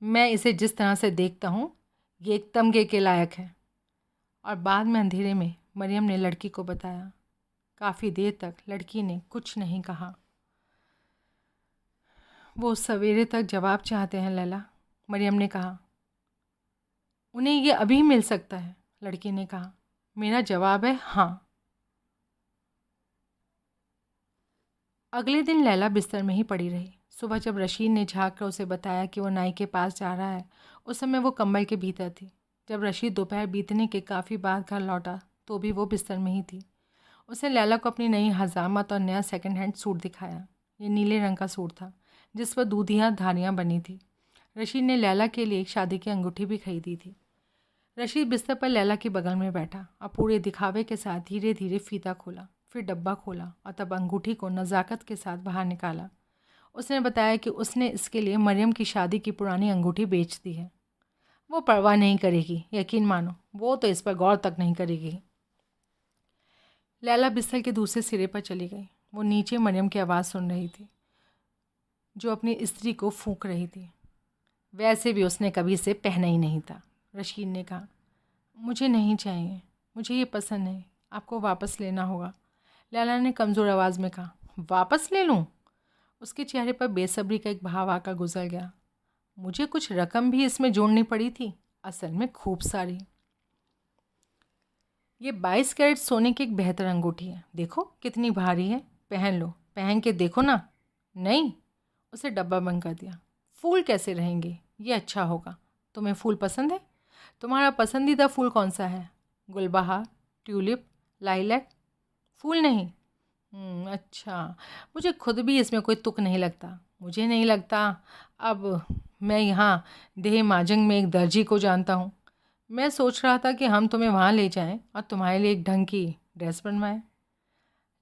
मैं इसे जिस तरह से देखता हूँ, ये एक तमगे के लायक है। और बाद में अंधेरे में मरियम ने लड़की को बताया। काफ़ी देर तक लड़की ने कुछ नहीं कहा। वो सवेरे तक जवाब चाहते हैं लैला, मरियम ने कहा। उन्हें ये अभी मिल सकता है, लड़की ने कहा। मेरा जवाब है हाँ। अगले दिन लैला बिस्तर में ही पड़ी रही। सुबह जब रशीद ने झाँक कर उसे बताया कि वो नाई के पास जा रहा है, उस समय वो कंबल के भीतर थी। जब रशीद दोपहर बीतने के काफ़ी बाद घर लौटा तो भी वो बिस्तर में ही थी। उसने लैला को अपनी नई हजामत और नया सेकंड हैंड सूट दिखाया। ये नीले रंग का सूट था जिस पर दूधियाँ धारियाँ बनी थी। रशीद ने लैला के लिए एक शादी की अंगूठी भी खरीदी थी। रशीद बिस्तर पर लैला के बगल में बैठा और पूरे दिखावे के साथ धीरे धीरे फीता खोला, फिर डब्बा खोला और तब अंगूठी को नज़ाकत के साथ बाहर निकाला। उसने बताया कि उसने इसके लिए मरियम की शादी की पुरानी अंगूठी बेच दी है। वो परवाह नहीं करेगी, यकीन मानो, वो तो इस पर गौर तक नहीं करेगी। लैला बिस्तर के दूसरे सिरे पर चली गई। वो नीचे मरियम की आवाज़ सुन रही थी जो अपनी स्त्री को फूंक रही थी। वैसे भी उसने कभी इसे पहना ही नहीं था, रशीद ने कहा। मुझे नहीं चाहिए, मुझे ये पसंद नहीं, आपको वापस लेना होगा, लैला ने कमज़ोर आवाज़ में कहा। वापस ले लूँ? उसके चेहरे पर बेसब्री का एक भाव आकर गुजर गया। मुझे कुछ रकम भी इसमें जोड़नी पड़ी थी, असल में खूब सारी। ये 22 कैरेट सोने की एक बेहतर अंगूठी है, देखो कितनी भारी है, पहन लो, पहन के देखो ना। नहीं, उसे डब्बा बंद कर दिया। फूल कैसे रहेंगे, ये अच्छा होगा। तुम्हें फूल पसंद है? तुम्हारा पसंदीदा फूल कौन सा है? गुलबहार, ट्यूलिप, लाइलैक? फूल नहीं? अच्छा, मुझे खुद भी इसमें कोई तुक नहीं लगता। मुझे नहीं लगता। अब मैं यहाँ देह माजंग में एक दर्जी को जानता हूँ। मैं सोच रहा था कि हम तुम्हें वहाँ ले जाएं और तुम्हारे लिए एक ढंग की ड्रेस बनवाएं।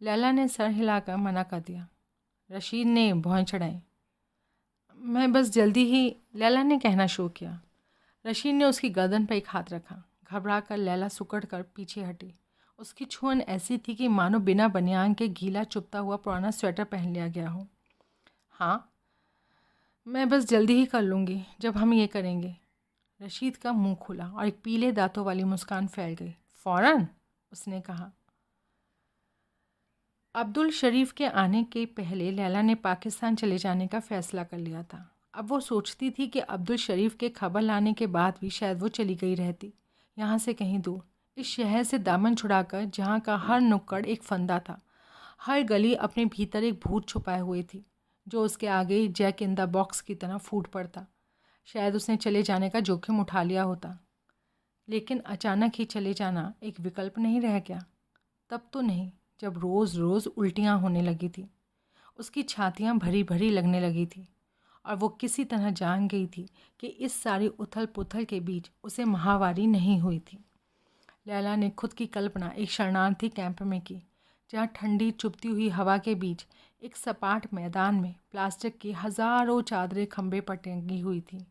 लैला ने सर हिलाकर मना कर दिया। रशीद ने भौं चढ़ाई। मैं बस जल्दी ही, लैला ने कहना शुरू किया। रशीद ने उसकी गर्दन पर एक हाथ रखा। घबरा कर लैला सुकड़ कर पीछे हटी। उसकी छुअन ऐसी थी कि मानो बिना बनियान के गीला चुभता हुआ पुराना स्वेटर पहन लिया गया हो। हाँ, मैं बस जल्दी ही कर लूँगी जब हम ये करेंगे। रशीद का मुंह खुला और एक पीले दांतों वाली मुस्कान फैल गई। फ़ौरन, उसने कहा। अब्दुल शरीफ के आने के पहले लैला ने पाकिस्तान चले जाने का फ़ैसला कर लिया था। अब वो सोचती थी कि अब्दुल शरीफ के खबर लाने के बाद भी शायद वो चली गई रहती, यहाँ से कहीं दूर, इस शहर से दामन छुड़ाकर जहाँ का हर नुक्कड़ एक फंदा था, हर गली अपने भीतर एक भूत छुपाए हुए थी जो उसके आगे जैक इन द बॉक्स की तरह फूट पड़ता। शायद उसने चले जाने का जोखिम उठा लिया होता, लेकिन अचानक ही चले जाना एक विकल्प नहीं रह गया। तब तो नहीं जब रोज़ रोज़ उल्टियाँ होने लगी थी, उसकी छातियाँ भरी भरी लगने लगी थी और वो किसी तरह जान गई थी कि इस सारी उथल पुथल के बीच उसे महावारी नहीं हुई थी। लैला ने खुद की कल्पना एक शरणार्थी कैंप में की जहाँ ठंडी चुभती हुई हवा के बीच एक सपाट मैदान में प्लास्टिक की हज़ारों चादरें खंभे पर टंगी हुई थी।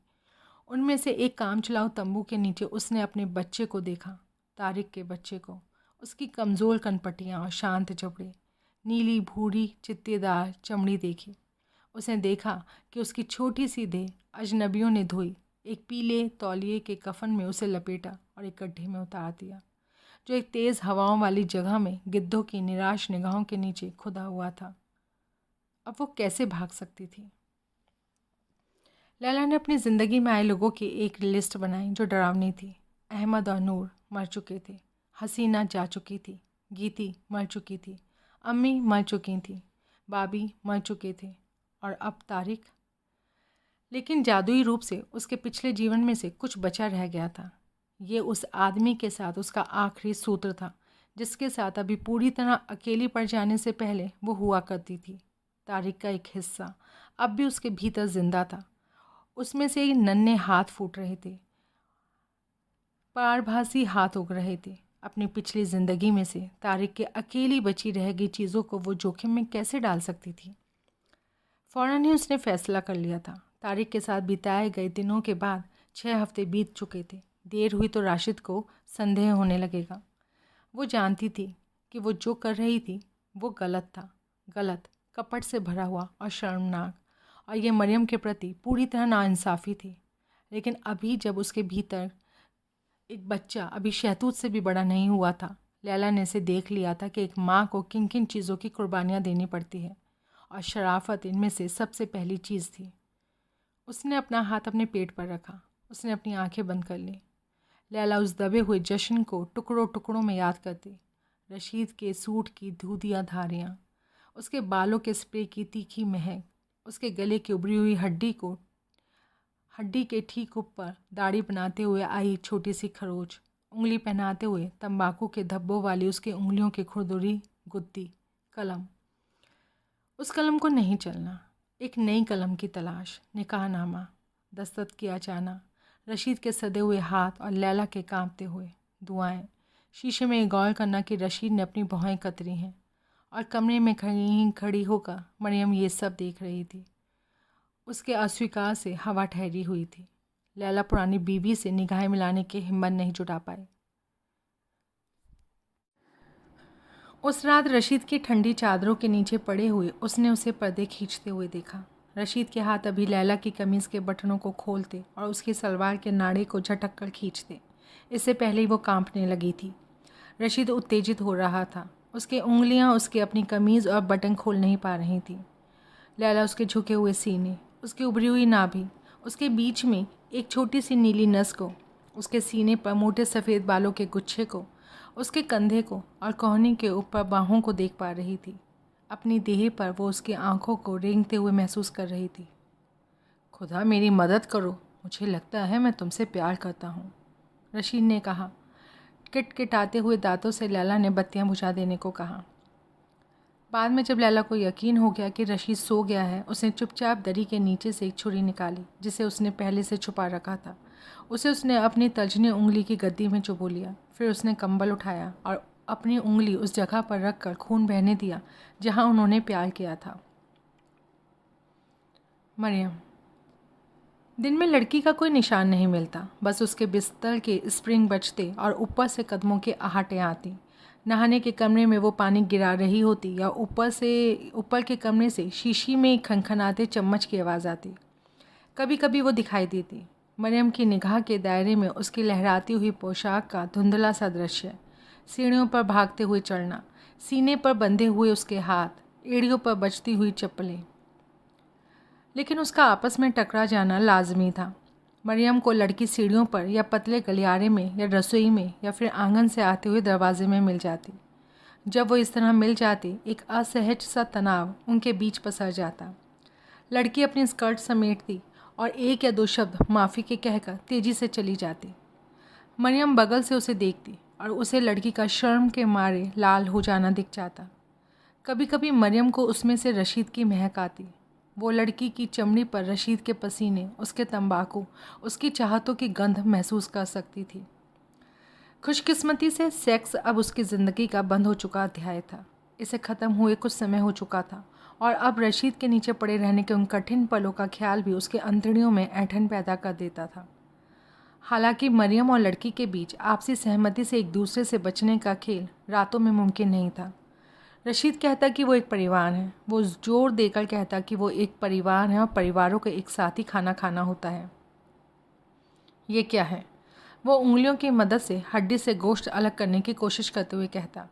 उनमें से एक काम चलाऊ तंबू के नीचे उसने अपने बच्चे को देखा, तारिक के बच्चे को। उसकी कमज़ोर कनपटियाँ और शांत जबड़े, नीली भूरी चित्तेदार चमड़ी देखी। उसने देखा कि उसकी छोटी सी देह अजनबियों ने धोई, एक पीले तौलिए के कफन में उसे लपेटा और एक गड्ढे में उतार दिया जो एक तेज़ हवाओं वाली जगह में गिद्धों की निराश निगाहों के नीचे खुदा हुआ था। अब वो कैसे भाग सकती थी? लैला ने अपनी ज़िंदगी में आए लोगों की एक लिस्ट बनाई जो डरावनी थी। अहमद और नूर मर चुके थे, हसीना जा चुकी थी, गीती मर चुकी थी, अम्मी मर चुकी थी, बाबी मर चुके थे और अब तारिक। लेकिन जादुई रूप से उसके पिछले जीवन में से कुछ बचा रह गया था। ये उस आदमी के साथ उसका आखिरी सूत्र था जिसके साथ अभी पूरी तरह अकेली पड़ जाने से पहले वो हुआ करती थी। तारिक का एक हिस्सा अब भी उसके भीतर जिंदा था। उसमें से नन्हे हाथ फूट रहे थे, पारभासी हाथ उग रहे थे। अपनी पिछली ज़िंदगी में से तारिक के अकेली बची रह गई चीज़ों को वो जोखिम में कैसे डाल सकती थी? फ़ौरन ही उसने फ़ैसला कर लिया था। तारिक के साथ बिताए गए दिनों के बाद 6 हफ्ते बीत चुके थे। देर हुई तो राशिद को संदेह होने लगेगा। वो जानती थी कि वो जो कर रही थी वो गलत था, गलत, कपट से भरा हुआ और शर्मनाक, और ये मरियम के प्रति पूरी तरह नाइंसाफ़ी थी। लेकिन अभी जब उसके भीतर एक बच्चा अभी शहतूत से भी बड़ा नहीं हुआ था, लैला ने इसे देख लिया था कि एक माँ को किन किन चीज़ों की कुर्बानियाँ देनी पड़ती है, और शराफत इनमें से सबसे पहली चीज़ थी। उसने अपना हाथ अपने पेट पर रखा। उसने अपनी आंखें बंद कर ली। लैला उस दबे हुए जश्न को टुकड़ों टुकड़ों में याद करती। रशीद के सूट की धूधियाँ धारियाँ, उसके बालों के स्प्रे की तीखी महक, उसके गले की उभरी हुई हड्डी के ठीक ऊपर दाढ़ी बनाते हुए आई छोटी सी खरोच, उंगली पहनाते हुए तंबाकू के धब्बों वाली उसके उंगलियों की खुरदुरी गुद्दी, कलम। उस कलम को नहीं चलना, एक नई कलम की तलाश, निकाहनामा, दस्तखत किया जाना, रशीद के सदे हुए हाथ और लैला के कांपते हुए दुआएं। शीशे में गौर करना कि रशीद ने अपनी भौहें कतरी हैं और कमरे में खड़ी होकर मरियम ये सब देख रही थी। उसके अस्वीकार से हवा ठहरी हुई थी। लैला पुरानी बीवी से निगाहें मिलाने की हिम्मत नहीं जुटा पाई। उस रात रशीद की ठंडी चादरों के नीचे पड़े हुए उसने उसे पर्दे खींचते हुए देखा। रशीद के हाथ अभी लैला की कमीज़ के बटनों को खोलते और उसकी सलवार के नाड़े को झटक कर खींचते। इससे पहले ही वो कांपने लगी थी। रशीद उत्तेजित हो रहा था। उसकी उंगलियां उसकी अपनी कमीज़ और बटन खोल नहीं पा रही थी। लैला उसके झुके हुए सीने, उसकी उभरी हुई नाभि, उसके बीच में एक छोटी सी नीली नस को, उसके सीने पर मोटे सफ़ेद बालों के गुच्छे को, उसके कंधे को और कोहनी के ऊपर बाहों को देख पा रही थी। अपनी देह पर वो उसकी आंखों को रेंगते हुए महसूस कर रही थी। खुदा मेरी मदद करो, मुझे लगता है मैं तुमसे प्यार करता हूँ, रशीद ने कहा। किटकिटाते हुए दांतों से लैला ने बत्तियाँ बुझा देने को कहा। बाद में जब लैला को यकीन हो गया कि रशीद सो गया है, उसने चुपचाप दरी के नीचे से एक छुरी निकाली जिसे उसने पहले से छुपा रखा था। उसे उसने अपनी तर्जनी उंगली की गद्दी में चुभो लिया। फिर उसने कंबल उठाया और अपनी उंगली उस जगह पर रखकर खून बहने दिया जहां उन्होंने प्यार किया था। मरियम। दिन में लड़की का कोई निशान नहीं मिलता, बस उसके बिस्तर के स्प्रिंग बजते और ऊपर से कदमों की आहटें आती। नहाने के कमरे में वो पानी गिरा रही होती या ऊपर के कमरे से शीशी में खनखनाते चम्मच की आवाज़ आती। कभी कभी वो दिखाई देती। मरियम की निगाह के दायरे में उसकी लहराती हुई पोशाक का धुंधला सा दृश्य, सीढ़ियों पर भागते हुए चढ़ना, सीने पर बंधे हुए उसके हाथ, एड़ियों पर बजती हुई चप्पलें। लेकिन उसका आपस में टकरा जाना लाजमी था। मरियम को लड़की सीढ़ियों पर या पतले गलियारे में या रसोई में या फिर आंगन से आते हुए दरवाजे में मिल जाती। जब वो इस तरह मिल जाती, एक असहज सा तनाव उनके बीच पसर जाता। लड़की अपनी स्कर्ट समेटती और एक या दो शब्द माफ़ी के कहकर तेज़ी से चली जाती। मरियम बगल से उसे देखती और उसे लड़की का शर्म के मारे लाल हो जाना दिख जाता। कभी कभी मरियम को उसमें से रशीद की महक आती। वो लड़की की चमड़ी पर रशीद के पसीने, उसके तंबाकू, उसकी चाहतों की गंध महसूस कर सकती थी। खुशकिस्मती से सेक्स अब उसकी ज़िंदगी का बंद हो चुका अध्याय था। इसे ख़त्म हुए कुछ समय हो चुका था और अब रशीद के नीचे पड़े रहने के उन कठिन पलों का ख्याल भी उसके अंतड़ियों में ऐंठन पैदा कर देता था। हालांकि मरियम और लड़की के बीच आपसी सहमति से एक दूसरे से बचने का खेल रातों में मुमकिन नहीं था। रशीद कहता कि वो एक परिवार है। वो जोर देकर कहता कि वो एक परिवार है और परिवारों को एक साथ ही खाना खाना होता है। ये क्या है? वो उंगलियों की मदद से हड्डी से गोश्त अलग करने की कोशिश करते हुए कहता।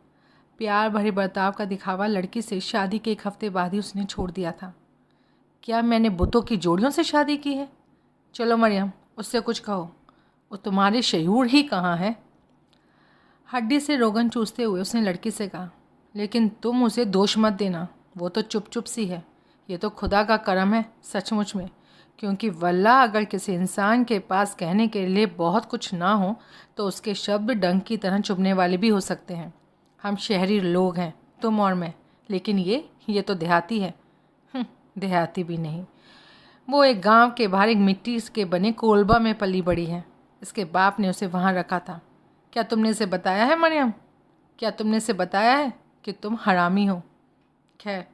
प्यार भरे बर्ताव का दिखावा लड़की से शादी के एक हफ्ते बाद ही उसने छोड़ दिया था। क्या मैंने बुतों की जोड़ियों से शादी की है? चलो मरियम, उससे कुछ कहो। वो तुम्हारे शयूर ही कहाँ है? हड्डी से रोगन चूसते हुए उसने लड़की से कहा। लेकिन तुम उसे दोष मत देना, वो तो चुप चुप सी है। ये तो खुदा का करम है सचमुच में, क्योंकि वल्लाह अगर किसी इंसान के पास कहने के लिए बहुत कुछ ना हो तो उसके शब्द डंक की तरह चुभने वाले भी हो सकते हैं। हम शहरी लोग हैं, तुम और मैं, लेकिन ये तो देहाती है। देहाती भी नहीं, वो एक गांव के बाहर एक मिट्टी के बने कोलबा में पली बड़ी है। इसके बाप ने उसे वहाँ रखा था। क्या तुमने इसे बताया है मरियम? क्या तुमने इसे बताया है कि तुम हरामी हो? खैर,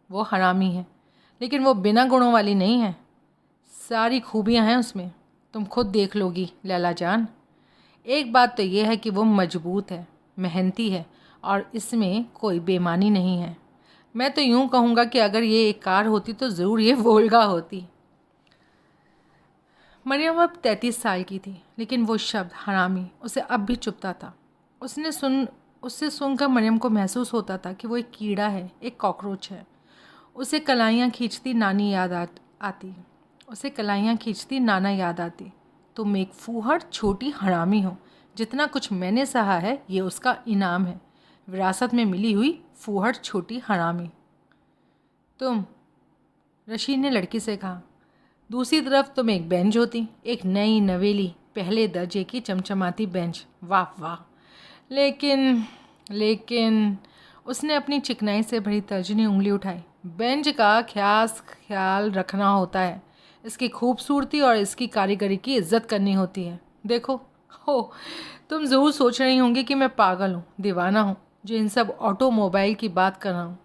वो हरामी है, लेकिन वो बिना गुणों वाली नहीं है। सारी खूबियां हैं उसमें, तुम खुद देख लोगी लैला जान। एक बात तो ये है कि वो मजबूत है, मेहनती है और इसमें कोई बेईमानी नहीं है। मैं तो यूँ कहूँगा कि अगर ये एक कार होती तो ज़रूर ये वोल्गा होती। मरियम अब 33 साल की थी, लेकिन वो शब्द हरामी उसे अब भी चुभता था। उससे सुनकर मरियम को महसूस होता था कि वो एक कीड़ा है, एक कॉकरोच है। उसे कलाइयाँ खींचती नाना याद आती। तुम एक फूहड़ छोटी हरामी हो, जितना कुछ मैंने सहा है ये उसका इनाम है, विरासत में मिली हुई फूहड़ छोटी हरामी। तुम, रशीद ने लड़की से कहा, दूसरी तरफ तुम एक बेंच होती, एक नई नवेली पहले दर्जे की चमचमाती बेंच। वाह वाह। लेकिन उसने अपनी चिकनाई से भरी तर्जनी उंगली उठाई। बेंच का ख्याल रखना होता है, इसकी खूबसूरती और इसकी कारीगरी की इज्जत करनी होती है। देखो हो, तुम ज़रूर सोच रही होंगी कि मैं पागल हूँ, दीवाना हूँ, जो इन सब ऑटोमोबाइल की बात कर रहा हूँ।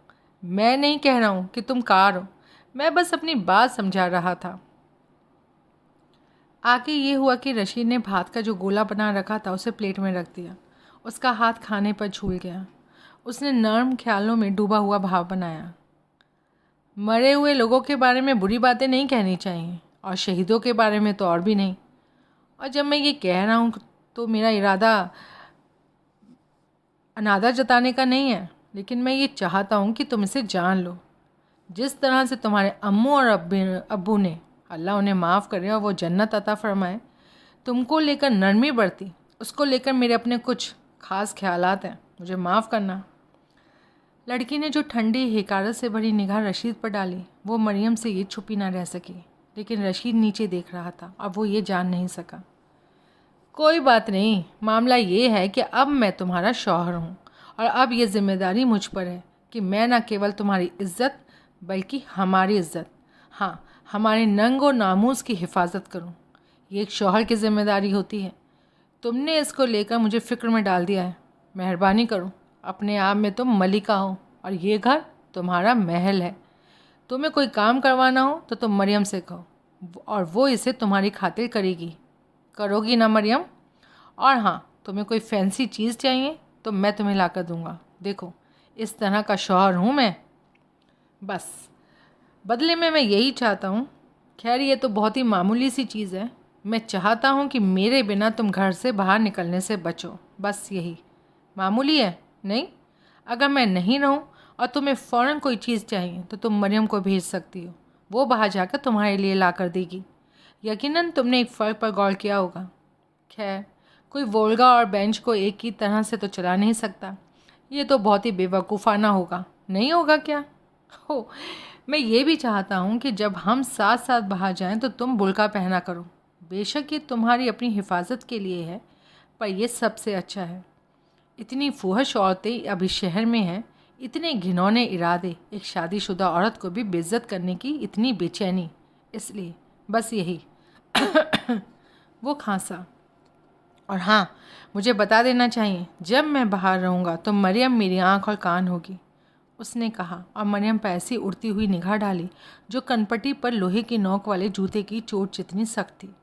मैं नहीं कह रहा हूँ कि तुम कार हो, मैं बस अपनी बात समझा रहा था। आगे ये हुआ कि रशीद ने भात का जो गोला बना रखा था उसे प्लेट में रख दिया। उसका हाथ खाने पर झूल गया। उसने नर्म ख्यालों में डूबा हुआ भाव बनाया। मरे हुए लोगों के बारे में बुरी बातें नहीं कहनी चाहिए, और शहीदों के बारे में तो और भी नहीं। और जब मैं ये कह रहा हूँ तो मेरा इरादा अनादर जताने का नहीं है, लेकिन मैं ये चाहता हूँ कि तुम इसे जान लो। जिस तरह से तुम्हारे अम्मू और अब्बू ने, अल्लाह उन्हें माफ़ करे और वो जन्नत अता फरमाए, तुमको लेकर नरमी बरती, उसको लेकर मेरे अपने कुछ ख़ास ख्यालात हैं, मुझे माफ़ करना। लड़की ने जो ठंडी हिकारत से भरी निगाह रशीद पर डाली, वो मरियम से ये छुपी ना रह सकी। लेकिन रशीद नीचे देख रहा था और वो ये जान नहीं सका। कोई बात नहीं, मामला ये है कि अब मैं तुम्हारा शौहर हूँ, और अब ये जिम्मेदारी मुझ पर है कि मैं न केवल तुम्हारी इज्जत बल्कि हमारी इज्जत, हाँ हमारे नंग और नामूस की हिफाजत करूँ। ये एक शौहर की जिम्मेदारी होती है। तुमने इसको लेकर मुझे फ़िक्र में डाल दिया है। मेहरबानी करो, अपने आप में तुम मलिका हो और ये घर तुम्हारा महल है। तुम्हें कोई काम करवाना हो तो तुम मरियम से कहो, और वो इसे तुम्हारी खातिर करेगी। करोगी ना मरियम? और हाँ, तुम्हें कोई फैंसी चीज़ चाहिए तो मैं तुम्हें ला कर दूँगा। देखो, इस तरह का शौहर हूँ मैं। बस बदले में मैं यही चाहता हूँ। खैर, ये तो बहुत ही मामूली सी चीज़ है। मैं चाहता हूँ कि मेरे बिना तुम घर से बाहर निकलने से बचो। बस यही। मामूली है नहीं? अगर मैं नहीं रहूँ और तुम्हें फ़ौरन कोई चीज़ चाहिए तो तुम मरियम को भेज सकती हो, वो बाहर जाकर तुम्हारे लिए ला कर देगी। यकीनन तुमने एक फ़र्क पर गौर किया होगा। खैर, कोई वोल्गा और बेंच को एक ही तरह से तो चला नहीं सकता। ये तो बहुत ही बेवकूफ़ाना होगा, नहीं होगा क्या? हो, मैं ये भी चाहता हूँ कि जब हम साथ साथ बाहर जाएं तो तुम बुर्का पहना करो। बेशक ये तुम्हारी अपनी हिफाजत के लिए है, पर यह सबसे अच्छा है। इतनी फुहश औरतें अभी शहर में हैं, इतने घिनौने इरादे, एक शादीशुदा औरत को भी बेइज्जत करने की इतनी बेचैनी। इसलिए बस यही। वो खांसा। और हाँ, मुझे बता देना चाहिए, जब मैं बाहर रहूँगा तो मरियम मेरी आँख और कान होगी, उसने कहा, और मरियम पर ऐसी उड़ती हुई निगाह डाली जो कनपटी पर लोहे की नोक वाले जूते की चोट जितनी सख्त थी।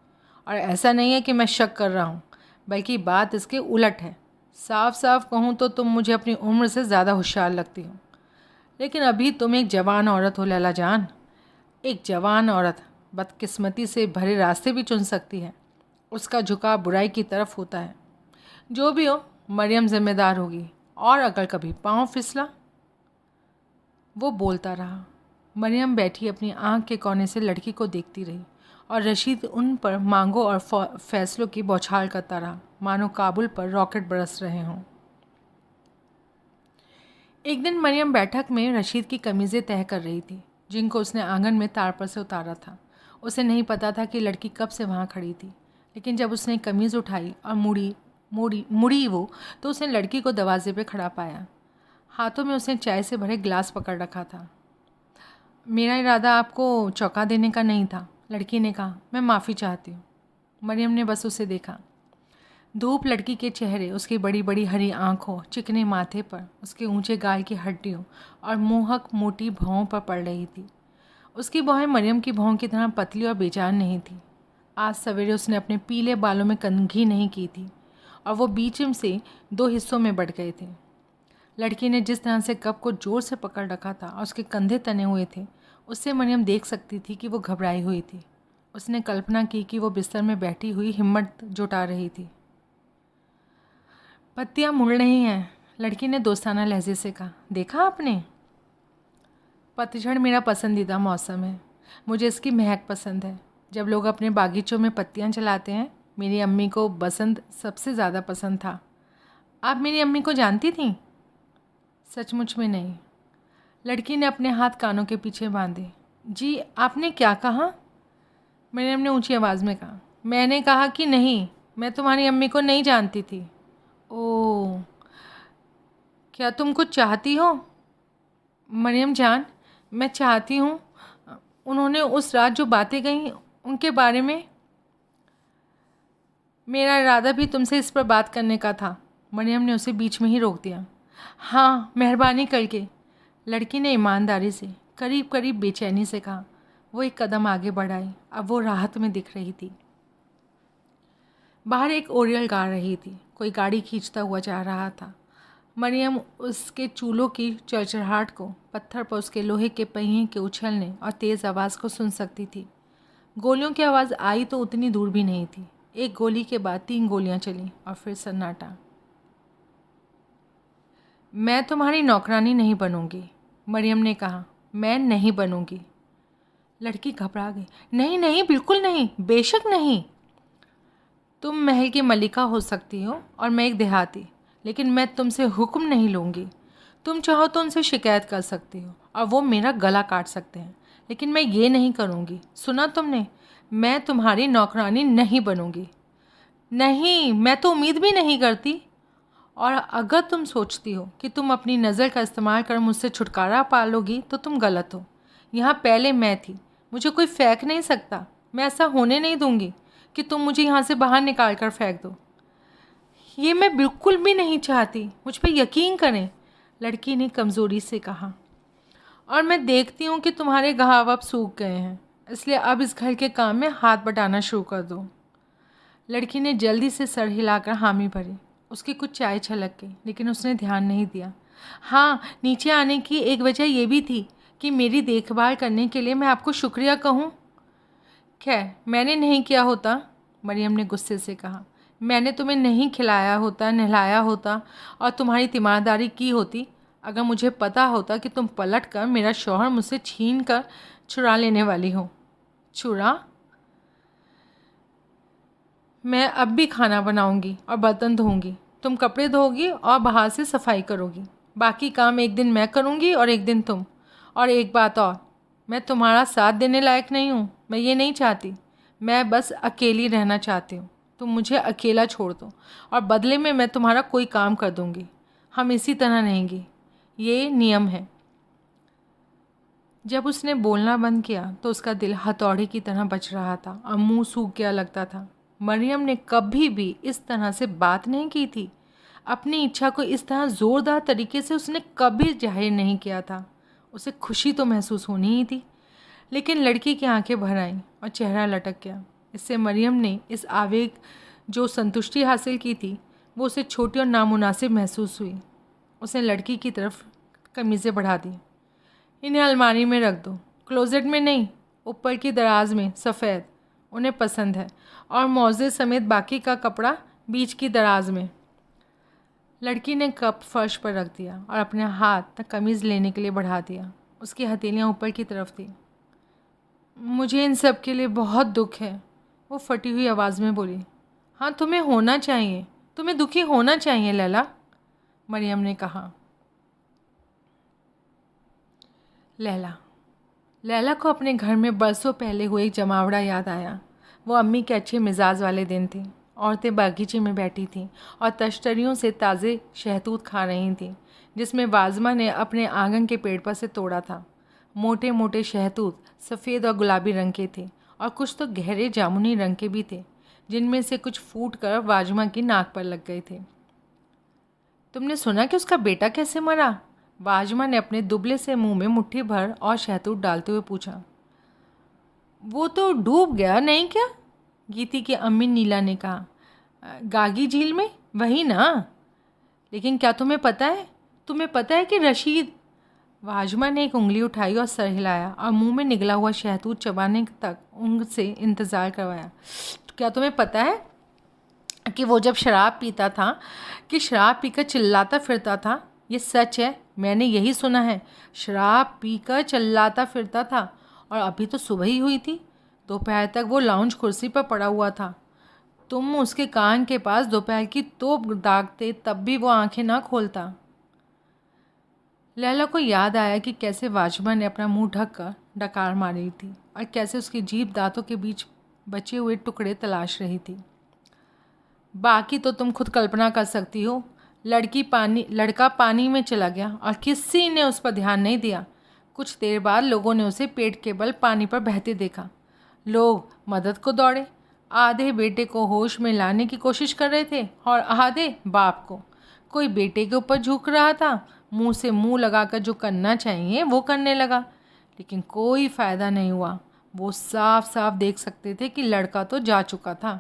और ऐसा नहीं है कि मैं शक कर रहा हूँ, बल्कि बात इसके उलट है। साफ साफ कहूँ तो तुम मुझे अपनी उम्र से ज़्यादा होशियार लगती हो, लेकिन अभी तुम एक जवान औरत हो लैला जान। एक जवान औरत बदकिस्मती से भरे रास्ते भी चुन सकती है। उसका झुकाव बुराई की तरफ होता है। जो भी हो, मरियम जिम्मेदार होगी, और अगर कभी पाँव फिसला। वो बोलता रहा। मरियम बैठी अपनी आँख के कोने से लड़की को देखती रही, और रशीद उन पर मांगों और फैसलों की बौछार करता रहा, मानो काबुल पर रॉकेट बरस रहे हों। एक दिन मरियम बैठक में रशीद की कमीज़ें तय कर रही थी, जिनको उसने आंगन में तार पर से उतारा था। उसे नहीं पता था कि लड़की कब से वहाँ खड़ी थी, लेकिन जब उसने कमीज़ उठाई और मुड़ी वो, तो उसने लड़की को दरवाजे पे खड़ा पाया। हाथों में उसने चाय से भरे गिलास पकड़ रखा था। मेरा इरादा आपको चौंका देने का नहीं था, लड़की ने कहा। मैं माफ़ी चाहती हूँ। मरियम ने बस उसे देखा। धूप लड़की के चेहरे, उसकी बड़ी बड़ी हरी आँखों, चिकने माथे पर, उसके ऊंचे गाल की हड्डियों और मोहक मोटी भौं पर पड़ रही थी। उसकी भौहें मरियम की भौं की तरह पतली और बेजान नहीं थी। आज सवेरे उसने अपने पीले बालों में कंघी नहीं की थी, और वो बीच से 2 हिस्सों में बढ़ गए थे। लड़की ने जिस तरह से कप को जोर से पकड़ रखा था और उसके कंधे तने हुए थे, उससे मरियम देख सकती थी कि वो घबराई हुई थी। उसने कल्पना की कि वो बिस्तर में बैठी हुई हिम्मत जुटा रही थी। पत्तियाँ मुड़ रही हैं, लड़की ने दोस्ताना लहजे से कहा। देखा आपने? पतझड़ मेरा पसंदीदा मौसम है। मुझे इसकी महक पसंद है। जब लोग अपने बागीचों में पत्तियाँ चलाते हैं, मेरी अम्मी को बसंत सबसे ज़्यादा पसंद था। आप मेरी अम्मी को जानती थीं? सचमुच में नहीं। लड़की ने अपने हाथ कानों के पीछे बांधे। जी, आपने क्या कहा? मरियम ने ऊंची आवाज़ में कहा। मैंने कहा कि नहीं, मैं तुम्हारी अम्मी को नहीं जानती थी। ओह, क्या तुम कुछ चाहती हो? मरियम जान, मैं चाहती हूँ, उन्होंने उस रात जो बातें कही उनके बारे में। मेरा इरादा भी तुमसे इस पर बात करने का था। मरियम ने उसे बीच में ही रोक दिया। हाँ, मेहरबानी करके, लड़की ने ईमानदारी से, करीब करीब बेचैनी से कहा। वो एक कदम आगे बढ़ाई। अब वो राहत में दिख रही थी। बाहर एक ओरियल गा रही थी। कोई गाड़ी खींचता हुआ जा रहा था। मरियम उसके चूल्हों की चरचराहट को, पत्थर पर उसके लोहे के पहिए के उछलने और तेज़ आवाज़ को सुन सकती थी। गोलियों की आवाज़ आई तो उतनी दूर भी नहीं थी। एक गोली के बाद 3 गोलियां चली और फिर सन्नाटा। मैं तुम्हारी नौकरानी नहीं बनूंगी, मरियम ने कहा। मैं नहीं बनूंगी। लड़की घबरा गई। नहीं नहीं, बिल्कुल नहीं, बेशक नहीं। तुम महल की मलिका हो सकती हो और मैं एक देहाती, लेकिन मैं तुमसे हुक्म नहीं लूँगी। तुम चाहो तो उनसे शिकायत कर सकती हो और वो मेरा गला काट सकते हैं, लेकिन मैं ये नहीं करूँगी। सुना तुमने? मैं तुम्हारी नौकरानी नहीं बनूँगी। नहीं, मैं तो उम्मीद भी नहीं करती। और अगर तुम सोचती हो कि तुम अपनी नज़र का इस्तेमाल कर मुझसे छुटकारा पा लोगी तो तुम गलत हो। यहाँ पहले मैं थी, मुझे कोई फेंक नहीं सकता। मैं ऐसा होने नहीं दूँगी कि तुम मुझे यहाँ से बाहर निकाल कर फेंक दो। ये मैं बिल्कुल भी नहीं चाहती, मुझ पर यकीन करें, लड़की ने कमज़ोरी से कहा। और मैं देखती हूँ कि तुम्हारे घाव अब सूख गए हैं, इसलिए अब इस घर के काम में हाथ बटाना शुरू कर दो। लड़की ने जल्दी से सर हिलाकर हामी भरी। उसकी कुछ चाय छलक गई, लेकिन उसने ध्यान नहीं दिया। हाँ, नीचे आने की एक वजह यह भी थी कि मेरी देखभाल करने के लिए मैं आपको शुक्रिया कहूँ। खैर, मैंने नहीं किया होता, मरियम ने गुस्से से कहा। मैंने तुम्हें नहीं खिलाया होता, नहलाया होता और तुम्हारी तीमारदारी की होती, अगर मुझे पता होता कि तुम पलट कर मेरा शौहर मुझसे छीन कर चुरा लेने वाली हो। चुरा? मैं अब भी खाना बनाऊंगी और बर्तन धोऊंगी, तुम कपड़े धोगी और बाहर से सफाई करोगी। बाकी काम एक दिन मैं करूंगी और एक दिन तुम। और एक बात और, मैं तुम्हारा साथ देने लायक नहीं हूँ। मैं ये नहीं चाहती। मैं बस अकेली रहना चाहती हूँ। तुम मुझे अकेला छोड़ दो और बदले में मैं तुम्हारा कोई काम कर दूंगी। हम इसी तरह रहेंगे, ये नियम है। जब उसने बोलना बंद किया तो उसका दिल हथौड़े की तरह बज रहा था और मुंह सूख गया लगता था। मरियम ने कभी भी इस तरह से बात नहीं की थी। अपनी इच्छा को इस तरह ज़ोरदार तरीके से उसने कभी जाहिर नहीं किया था। उसे खुशी तो महसूस होनी ही थी, लेकिन लड़की की आंखें भर आईं और चेहरा लटक गया। इससे मरियम ने इस आवेग जो संतुष्टि हासिल की थी वो उसे छोटी और नामुनासिब महसूस हुई। उसने लड़की की तरफ कमीज़ें बढ़ा दी। इन्हें अलमारी में रख दो, क्लोजेट में नहीं, ऊपर की दराज में, सफ़ेद, उन्हें पसंद है। और मौजे समेत बाकी का कपड़ा बीच की दराज में। लड़की ने कप फर्श पर रख दिया और अपने हाथ तक कमीज़ लेने के लिए बढ़ा दिया। उसकी हथेलियाँ ऊपर की तरफ थी। मुझे इन सब के लिए बहुत दुख है, वो फटी हुई आवाज़ में बोली। हाँ, तुम्हें होना चाहिए, तुम्हें दुखी होना चाहिए लैला, मरियम ने कहा। लैला को अपने घर में बरसों पहले हुए एक जमावड़ा याद आया। वो अम्मी के अच्छे मिजाज वाले दिन थे। औरतें बागीचे में बैठी थीं और तश्तरियों से ताज़े शहतूत खा रही थीं, जिसमें वाज़मा ने अपने आंगन के पेड़ पर से तोड़ा था। मोटे मोटे शहतूत सफ़ेद और गुलाबी रंग के थे और कुछ तो गहरे जामुनी रंग के भी थे, जिनमें से कुछ फूट कर वाज़मा की नाक पर लग गए थे। तुमने सुना कि उसका बेटा कैसे मरा? वाज़मा ने अपने दुबले से मुंह में मुट्ठी भर और शहतूत डालते हुए पूछा। वो तो डूब गया नहीं क्या? गीती की अम्मी नीला ने कहा। गागी झील में? वही ना। लेकिन क्या तुम्हें पता है कि रशीद? वाज़मा ने एक उंगली उठाई और सर हिलाया और मुंह में निगला हुआ शहतूत चबाने तक उनसे इंतज़ार करवाया। क्या तुम्हें पता है कि वो जब शराब पीता था कि शराब पीकर चिल्लाता फिरता था? ये सच है, मैंने यही सुना है। शराब पीकर चिल्लाता फिरता था और अभी तो सुबह ही हुई थी। दोपहर तक वो लाउंज कुर्सी पर पड़ा हुआ था। तुम उसके कान के पास दोपहर की तोप दागते तब भी वो आंखें ना खोलता। लैला को याद आया कि कैसे वाजमा ने अपना मुंह ढक कर डकार मारी थी और कैसे उसकी जीभ दांतों के बीच बचे हुए टुकड़े तलाश रही थी। बाकी तो तुम खुद कल्पना कर सकती हो। लड़का पानी में चला गया और किसी ने उस पर ध्यान नहीं दिया। कुछ देर बाद लोगों ने उसे पेट के बल पानी पर बहते देखा। लोग मदद को दौड़े। आधे बेटे को होश में लाने की कोशिश कर रहे थे और आधे बाप को। कोई बेटे के ऊपर झुक रहा था, मुंह से मुंह लगाकर जो करना चाहिए वो करने लगा, लेकिन कोई फ़ायदा नहीं हुआ। वो साफ साफ देख सकते थे कि लड़का तो जा चुका था।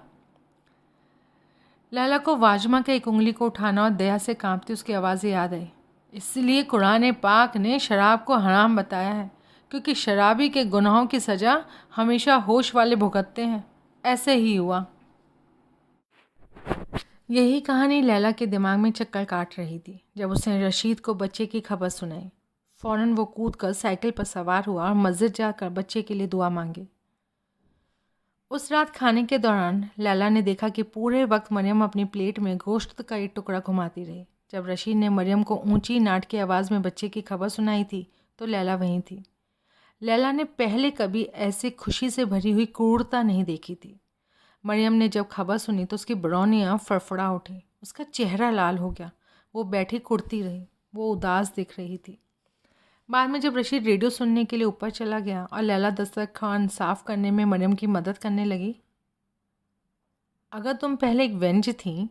लैला को वाजमा के एक उंगली को उठाना और दया से कांपती उसकी आवाज़ें याद आई। इसलिए कुरान पाक ने शराब को हराम बताया है, क्योंकि शराबी के गुनाहों की सज़ा हमेशा होश वाले भुगतते हैं। ऐसे ही हुआ। यही कहानी लैला के दिमाग में चक्कर काट रही थी जब उसने रशीद को बच्चे की खबर सुनाई। फ़ौरन वो कूदकर साइकिल पर सवार हुआ और मस्जिद जाकर बच्चे के लिए दुआ मांगी। उस रात खाने के दौरान लैला ने देखा कि पूरे वक्त मरियम अपनी प्लेट में गोश्त का एक टुकड़ा घुमाती रही। जब रशीद ने मरियम को ऊंची नाटकी आवाज़ में बच्चे की खबर सुनाई थी तो लैला वहीं थी। लैला ने पहले कभी ऐसे खुशी से भरी हुई क्रूरता नहीं देखी थी। मरियम ने जब खबर सुनी तो उसकी ब्रौनियाँ फड़फड़ा उठी, उसका चेहरा लाल हो गया। वो बैठी कुड़ती रही, वो उदास दिख रही थी। बाद में जब रशीद रेडियो सुनने के लिए ऊपर चला गया और लैला दस्तरखान साफ़ करने में मरियम की मदद करने लगी। अगर तुम पहले एक व्यंज थी,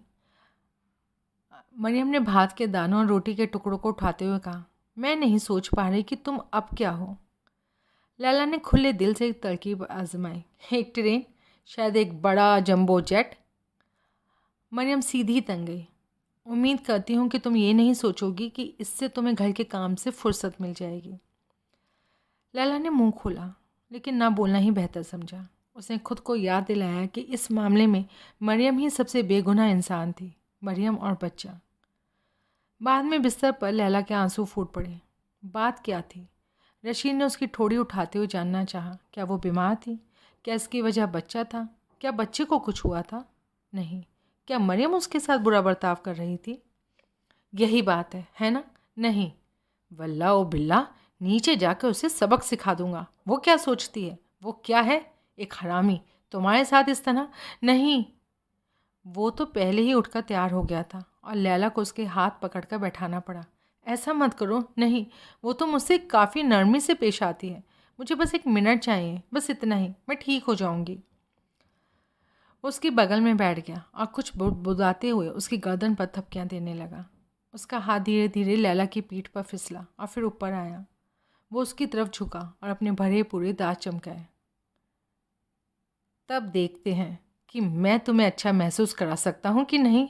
मरियम ने भात के दानों और रोटी के टुकड़ों को उठाते हुए कहा, मैं नहीं सोच पा रही कि तुम अब क्या हो। लैला ने खुले दिल से एक तरकीब आजमाई। एक ट्रेन, शायद एक बड़ा जंबो जेट। मरियम सीधी तंग गई। उम्मीद करती हूँ कि तुम ये नहीं सोचोगी कि इससे तुम्हें घर के काम से फुर्सत मिल जाएगी। लैला ने मुंह खोला, लेकिन ना बोलना ही बेहतर समझा। उसने खुद को याद दिलाया कि इस मामले में मरियम ही सबसे बेगुनाह इंसान थी, मरियम और बच्चा। बाद में बिस्तर पर लैला के आंसू फूट पड़े। बात क्या थी? रशीद ने उसकी ठोड़ी उठाते हुए जानना चाहा, क्या वो बीमार थी? क्या इसकी वजह बच्चा था? क्या बच्चे को कुछ हुआ था? नहीं। क्या मरियम उसके साथ बुरा बर्ताव कर रही थी? यही बात है ना? नहीं। वल्ला ओ बिल्ला, नीचे जाकर उसे सबक सिखा दूंगा। वो क्या सोचती है? वो क्या है? एक हरामी। तुम्हारे साथ इस तरह नहीं। वो तो पहले ही उठकर तैयार हो गया था और लैला को उसके हाथ पकड़कर बैठाना पड़ा। ऐसा मत करो। नहीं, वो तो मुझसे काफ़ी नरमी से पेश आती है। मुझे बस एक मिनट चाहिए, बस इतना ही, मैं ठीक हो जाऊंगी। उसकी बगल में बैठ गया और कुछ बुदबुदाते हुए उसकी गर्दन पर थपकियां देने लगा। उसका हाथ धीरे धीरे लैला की पीठ पर फिसला और फिर ऊपर आया। वो उसकी तरफ झुका और अपने भरे पूरे दांत चमकाए। तब देखते हैं कि मैं तुम्हें अच्छा महसूस करा सकता हूँ कि नहीं।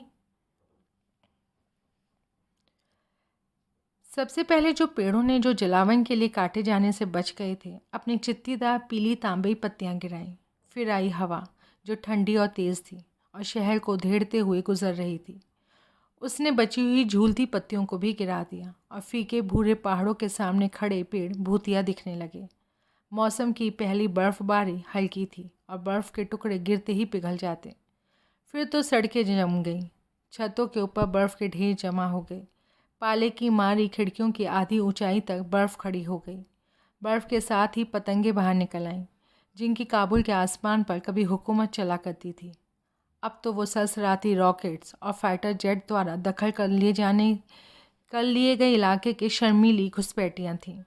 सबसे पहले जो पेड़ों ने जो जलावन के लिए काटे जाने से बच गए थे, अपनी चित्तीदार पीली तांबई पत्तियां गिराईं। फिर आई हवा, जो ठंडी और तेज़ थी और शहर को धेड़ते हुए गुजर रही थी। उसने बची हुई झूलती पत्तियों को भी गिरा दिया और फीके भूरे पहाड़ों के सामने खड़े पेड़ भूतिया दिखने लगे। मौसम की पहली बर्फ़बारी हल्की थी और बर्फ़ के टुकड़े गिरते ही पिघल जाते। फिर तो सड़कें जम गईं, छतों के ऊपर बर्फ़ के ढेर जमा हो गए। पाले की मारी खिड़कियों की आधी ऊंचाई तक बर्फ़ खड़ी हो गई। बर्फ़ के साथ ही पतंगे बाहर निकल आईं, जिनकी काबुल के आसमान पर कभी हुकूमत चला करती थी। अब तो वो सरसराती रॉकेट्स और फाइटर जेट द्वारा दखल कर लिए गए इलाके के शर्मीली घुसपैठियाँ थीं।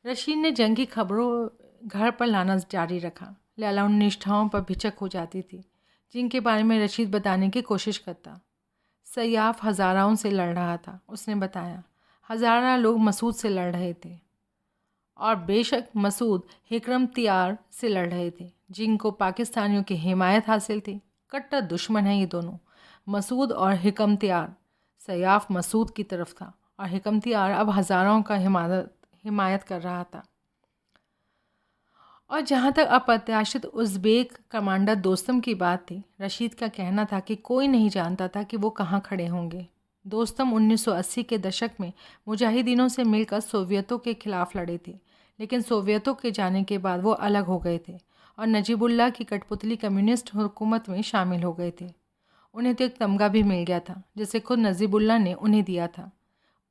रशीद ने जंगी खबरों घर पर लाना जारी रखा। लैला उन निष्ठाओं पर भिचक हो जाती थी जिनके बारे में रशीद बताने की कोशिश करता। सयाफ हज़ाराओं से लड़ रहा था, उसने बताया। हज़ारा लोग मसूद से लड़ रहे थे और बेशक मसूद हिकमतियार से लड़ रहे थे, जिनको पाकिस्तानियों की हिमायत हासिल थी। कट्टर दुश्मन हैं ये दोनों, मसूद और हिकमतियार। सयाफ मसूद की तरफ था और हिकमतियार अब हज़ारों का हिमायत कर रहा था। और जहाँ तक अप्रत्याशित उज़्बेक कमांडर दोस्तम की बात थी, रशीद का कहना था कि कोई नहीं जानता था कि वो कहाँ खड़े होंगे। दोस्तम 1980 के दशक में मुजाहिदीनों से मिलकर सोवियतों के खिलाफ लड़े थे, लेकिन सोवियतों के जाने के बाद वो अलग हो गए थे और नजीबुल्लाह की कठपुतली कम्युनिस्ट हुकूमत में शामिल हो गए थे। उन्हें तो एक तमगा भी मिल गया था जिसे खुद नजीबुल्लाह ने उन्हें दिया था।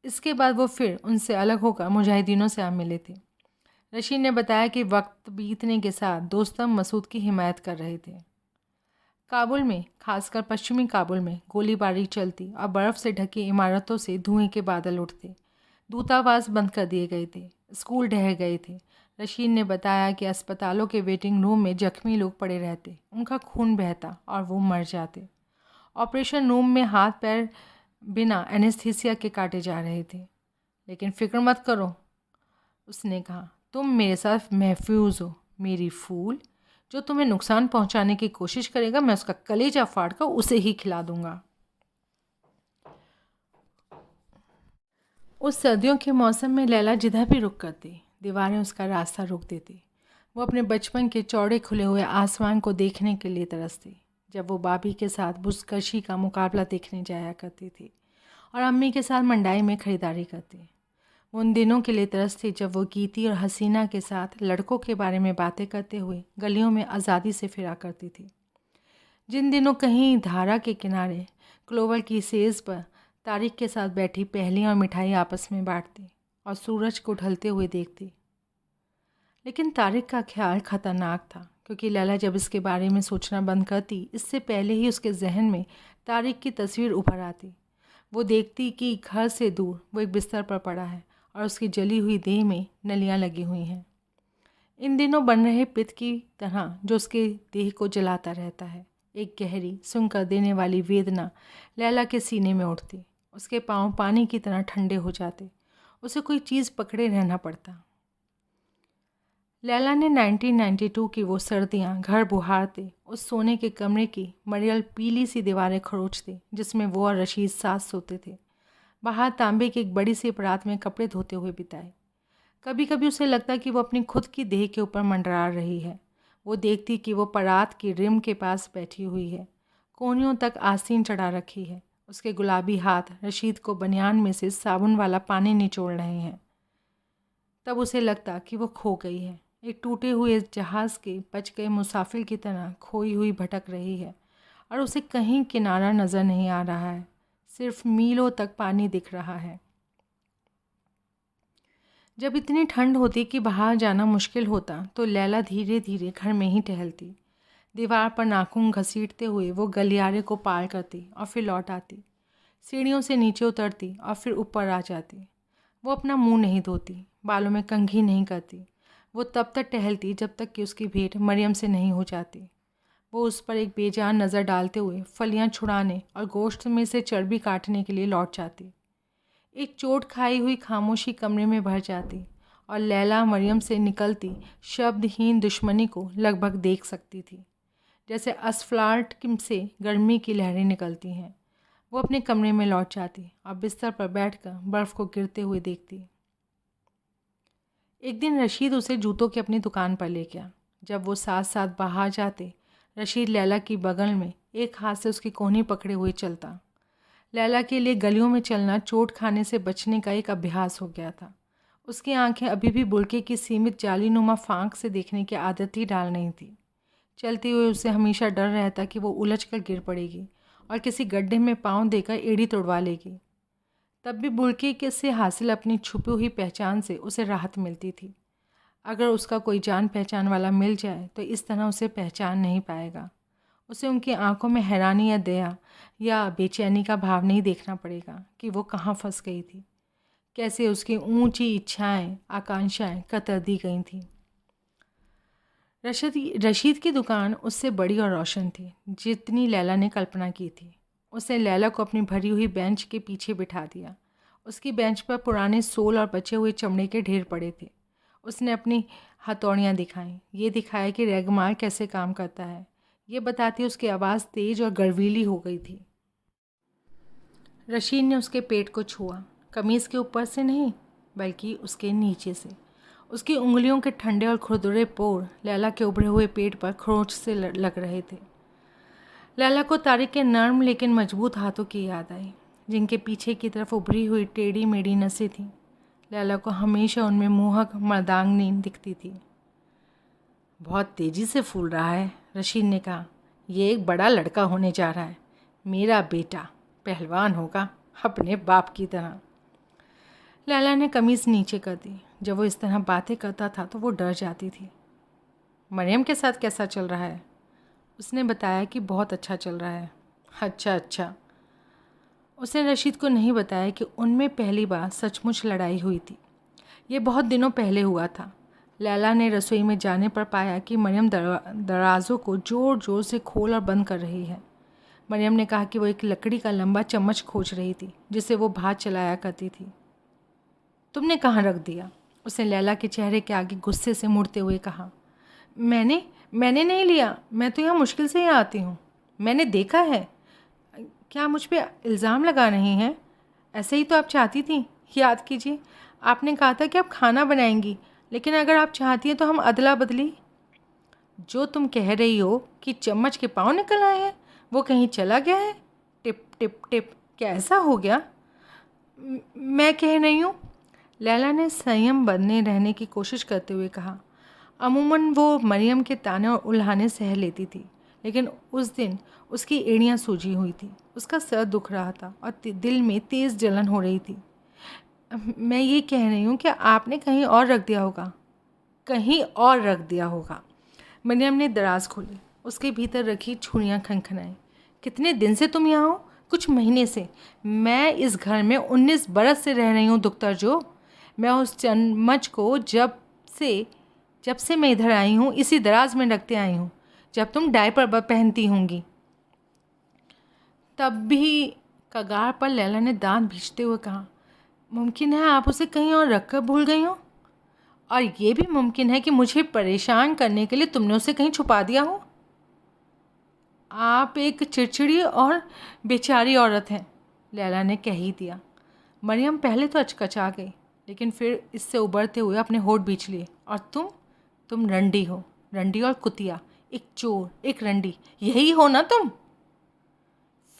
इसके बाद वो फिर उनसे अलग होकर मुजाहिदीनों से आ मिले थे। रशीद ने बताया कि वक्त बीतने के साथ दोस्तम मसूद की हिमायत कर रहे थे। काबुल में, खासकर पश्चिमी काबुल में गोलीबारी चलती और बर्फ़ से ढकी इमारतों से धुएं के बादल उठते। दूतावास बंद कर दिए गए थे, स्कूल ढह गए थे। रशीद ने बताया कि अस्पतालों के वेटिंग रूम में जख्मी लोग पड़े रहते, उनका खून बहता और वो मर जाते। ऑपरेशन रूम में हाथ पैर बिना एनेस्थीसिया के काटे जा रहे थे। लेकिन फ़िक्र मत करो, उसने कहा, तुम मेरे साथ महफूज हो। मेरी फूल, जो तुम्हें नुकसान पहुंचाने की कोशिश करेगा मैं उसका कलेजा फाड़ कर उसे ही खिला दूंगा। उस सर्दियों के मौसम में लैला जिधर भी रुक करती, दीवारें उसका रास्ता रोक देती। वो अपने बचपन के चौड़े खुले हुए आसमान को देखने के लिए तरसती, जब वो बाबी के साथ बुज़कशी का मुकाबला देखने जाया करती थी और अम्मी के साथ मंडाई में ख़रीदारी करती। वो उन दिनों के लिए तरसती जब वो गीती और हसीना के साथ लड़कों के बारे में बातें करते हुए गलियों में आज़ादी से फिरा करती थी। जिन दिनों कहीं धारा के किनारे क्लोवर की सेज पर तारिक के साथ बैठी पहली और मिठाई आपस में बांटती और सूरज को ढलते हुए देखती। लेकिन तारिक का ख्याल ख़तरनाक था, क्योंकि लैला जब इसके बारे में सोचना बंद करती, इससे पहले ही उसके जहन में तारिक की तस्वीर उभर आती। वो देखती कि घर से दूर वो एक बिस्तर पर पड़ा है और उसकी जली हुई देह में नलियां लगी हुई हैं, इन दिनों बन रहे पित्त की तरह जो उसके देह को जलाता रहता है। एक गहरी सुन कर देने वाली वेदना लैला के सीने में उठती। उसके पांव पानी की तरह ठंडे हो जाते, उसे कोई चीज़ पकड़े रहना पड़ता। लैला ने 1992 की वो सर्दियाँ घर बुहारते उस सोने के कमरे की मरियल पीली सी दीवारें खरोचते जिसमें वो और रशीद साथ सोते थे, बाहर तांबे की एक बड़ी सी परात में कपड़े धोते हुए बिताए। कभी कभी उसे लगता कि वो अपनी खुद की देह के ऊपर मंडरा रही है। वो देखती कि वो परात की रिम के पास बैठी हुई है, कोहनियों तक आस्तीन चढ़ा रखी है। उसके गुलाबी हाथ रशीद को बनियान में से साबुन वाला पानी निचोड़ रहे हैं। तब उसे लगता कि वो खो गई है, एक टूटे हुए जहाज़ के बच गए मुसाफिर की तरह खोई हुई भटक रही है और उसे कहीं किनारा नज़र नहीं आ रहा है, सिर्फ मीलों तक पानी दिख रहा है। जब इतनी ठंड होती कि बाहर जाना मुश्किल होता तो लैला धीरे धीरे घर में ही टहलती। दीवार पर नाखून घसीटते हुए वो गलियारे को पार करती और फिर लौट आती। सीढ़ियों से नीचे उतरती और फिर ऊपर आ जाती। वो अपना मुंह नहीं धोती, बालों में कंघी नहीं करती। वो तब तक टहलती जब तक कि उसकी भेंट मरियम से नहीं हो जाती। वो उस पर एक बेजान नज़र डालते हुए फलियां छुड़ाने और गोश्त में से चर्बी काटने के लिए लौट जाती। एक चोट खाई हुई खामोशी कमरे में भर जाती और लैला मरियम से निकलती शब्दहीन दुश्मनी को लगभग देख सकती थी, जैसे असफलाट से गर्मी की लहरें निकलती हैं। वो अपने कमरे में लौट जाती और बिस्तर पर बैठकर बर्फ़ को गिरते हुए देखती। एक दिन रशीद उसे जूतों की अपनी दुकान पर ले गया। जब वो साथ साथ बाहर जाते, रशीद लैला की बगल में एक हाथ से उसकी कोहनी पकड़े हुए चलता। लैला के लिए गलियों में चलना चोट खाने से बचने का एक अभ्यास हो गया था। उसकी आंखें अभी भी बुलके की सीमित जालीनुमा फांक से देखने की आदत ही डाल नहीं थी। चलते हुए उसे हमेशा डर रहता कि वो उलझ कर गिर पड़ेगी और किसी गड्ढे में पाँव देकर एड़ी तोड़वा लेगी। तब भी बुलके के से हासिल अपनी छुपी हुई पहचान से उसे राहत मिलती थी। अगर उसका कोई जान पहचान वाला मिल जाए तो इस तरह उसे पहचान नहीं पाएगा। उसे उनकी आंखों में हैरानी या दया या बेचैनी का भाव नहीं देखना पड़ेगा कि वो कहाँ फंस गई थी, कैसे उसकी ऊंची इच्छाएं आकांक्षाएं कतर दी गई थीं। रशीद की दुकान उससे बड़ी और रोशन थी जितनी लैला ने कल्पना की थी। उसने लैला को अपनी भरी हुई बेंच के पीछे बिठा दिया। उसकी बेंच पर पुराने सोल और बचे हुए चमड़े के ढेर पड़े थे। उसने अपनी हथौड़ियाँ दिखाईं, ये दिखाया कि रैगमार कैसे काम करता है। ये बताती उसकी आवाज़ तेज और गर्वीली हो गई थी। रशीद ने उसके पेट को छुआ, कमीज़ के ऊपर से नहीं बल्कि उसके नीचे से। उसकी उंगलियों के ठंडे और खुरदुरे पोर लैला के उभरे हुए पेट पर खरोंच से लग रहे थे। लैला को तारिक के नर्म लेकिन मजबूत हाथों की याद आई, जिनके पीछे की तरफ उभरी हुई टेढ़ी मेढ़ी नसें थीं। लैला को हमेशा उनमें मोहक मर्दांगनी दिखती थी। बहुत तेज़ी से फूल रहा है, रशीद ने कहा। ये एक बड़ा लड़का होने जा रहा है, मेरा बेटा पहलवान होगा अपने बाप की तरह। लैला ने कमीज़ नीचे कर दी। जब वो इस तरह बातें करता था तो वो डर जाती थी। मरियम के साथ कैसा चल रहा है? उसने बताया कि बहुत अच्छा चल रहा है। अच्छा। उसने रशीद को नहीं बताया कि उनमें पहली बार सचमुच लड़ाई हुई थी। ये बहुत दिनों पहले हुआ था। लैला ने रसोई में जाने पर पाया कि मरियम दरवाज़ों को ज़ोर ज़ोर से खोल और बंद कर रही है। मरियम ने कहा कि वो एक लकड़ी का लंबा चम्मच खोज रही थी जिसे वो भात चलाया करती थी। तुमने कहाँ रख दिया? उसने लैला के चेहरे के आगे गुस्से से मुड़ते हुए कहा। मैंने नहीं लिया, मैं तो यहाँ मुश्किल से ही आती हूँ। मैंने देखा है। क्या मुझ पे इल्ज़ाम लगा रही हैं? ऐसे ही तो आप चाहती थी। याद कीजिए, आपने कहा था कि आप खाना बनाएंगी, लेकिन अगर आप चाहती हैं तो हम अदला बदली। जो तुम कह रही हो कि चम्मच के पाँव निकल आए हैं, वो कहीं चला गया है? टिप टिप टिप, क्या ऐसा हो गया? मैं कह रही हूँ, लैला ने संयम बने रहने की कोशिश करते हुए कहा। अमूमन वो मरियम के ताने और उल्हाने सह लेती थी, लेकिन उस दिन उसकी एड़ियाँ सूजी हुई थी, उसका सर दुख रहा था और दिल में तेज़ जलन हो रही थी। मैं ये कह रही हूँ कि आपने कहीं और रख दिया होगा। कहीं और रख दिया होगा। मरियम ने दराज खोली, उसके भीतर रखी छुरियाँ खनखनाई। कितने दिन से तुम यहाँ हो? कुछ महीने से। मैं इस घर में 19 बरस से रह रही हूँ दुख्तर जो। मैं उस चम्मच को जब से मैं इधर आई हूँ इसी दराज में रखते आई हूँ, जब तुम डायपर पहनती होंगी। तब भी कगार पर लैला ने दांत भींचते हुए कहा, मुमकिन है आप उसे कहीं और रख कर भूल गई हो, और ये भी मुमकिन है कि मुझे परेशान करने के लिए तुमने उसे कहीं छुपा दिया हो। आप एक चिड़चिड़ी और बेचारी औरत हैं, लैला ने कह ही दिया। मरियम पहले तो अचकचा गई, लेकिन फिर इससे उबरते हुए अपने होठ बींच लिए। और तुम रंडी हो, रंडी और कुतिया, एक चोर, एक रंडी, यही हो ना तुम?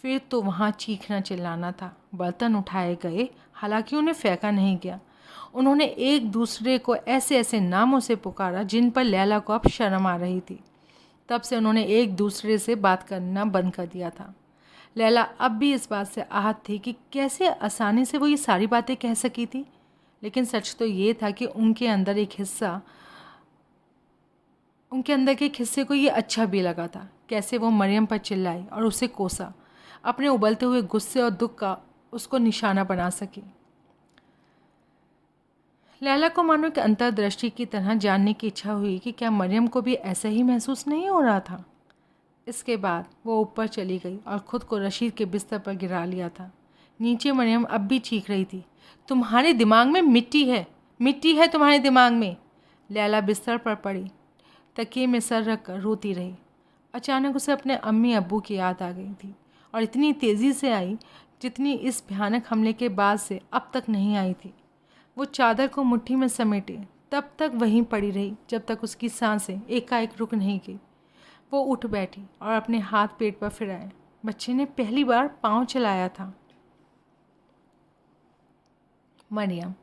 फिर तो वहाँ चीखना चिल्लाना था। बर्तन उठाए गए, हालांकि उन्हें फेंका नहीं गया। उन्होंने एक दूसरे को ऐसे ऐसे नामों से पुकारा जिन पर लैला को अब शर्म आ रही थी। तब से उन्होंने एक दूसरे से बात करना बंद कर दिया था। लैला अब भी इस बात से आहत थी कि कैसे आसानी से वो ये सारी बातें कह सकी थी, लेकिन सच तो ये था कि उनके अंदर के एक हिस्से को ये अच्छा भी लगा था। कैसे वो मरियम पर चिल्लाई और उसे कोसा, अपने उबलते हुए गुस्से और दुख का उसको निशाना बना सकी। लैला को मानो कि अंतर्दृष्टि की तरह जानने की इच्छा हुई कि क्या मरियम को भी ऐसा ही महसूस नहीं हो रहा था। इसके बाद वो ऊपर चली गई और ख़ुद को रशीद के बिस्तर पर गिरा लिया था। नीचे मरियम अब भी चीख रही थी, तुम्हारे दिमाग में मिट्टी है, मिट्टी है तुम्हारे दिमाग में। लैला बिस्तर पर पड़ी, तकिए में सर रख कर रोती रही। अचानक उसे अपने अम्मी अब्बू की याद आ गई थी, और इतनी तेज़ी से आई जितनी इस भयानक हमले के बाद से अब तक नहीं आई थी। वो चादर को मुट्ठी में समेटे तब तक वहीं पड़ी रही जब तक उसकी सांसें एकाएक रुक नहीं गई। वो उठ बैठी और अपने हाथ पेट पर फिराए। बच्चे ने पहली बार पाँव चलाया था। मरियम।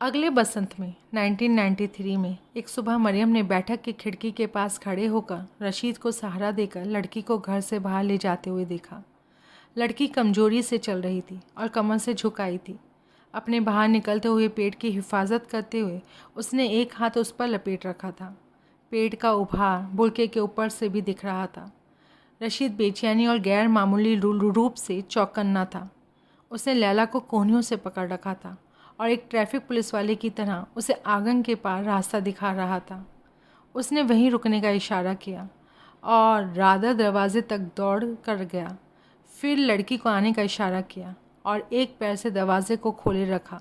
अगले बसंत में 1993 में एक सुबह मरियम ने बैठक की खिड़की के पास खड़े होकर रशीद को सहारा देकर लड़की को घर से बाहर ले जाते हुए देखा। लड़की कमजोरी से चल रही थी और कमर से झुकाई थी। अपने बाहर निकलते हुए पेट की हिफाजत करते हुए उसने एक हाथ उस पर लपेट रखा था। पेट का उभार बुलके के ऊपर से भी दिख रहा था। रशीद बेचैनी और गैर मामूली रूप से चौकन्ना था। उसने लैला को कोहनियों से पकड़ रखा था और एक ट्रैफिक पुलिस वाले की तरह उसे आंगन के पार रास्ता दिखा रहा था। उसने वहीं रुकने का इशारा किया और राधा दरवाजे तक दौड़ कर गया। फिर लड़की को आने का इशारा किया और एक पैर से दरवाजे को खोले रखा।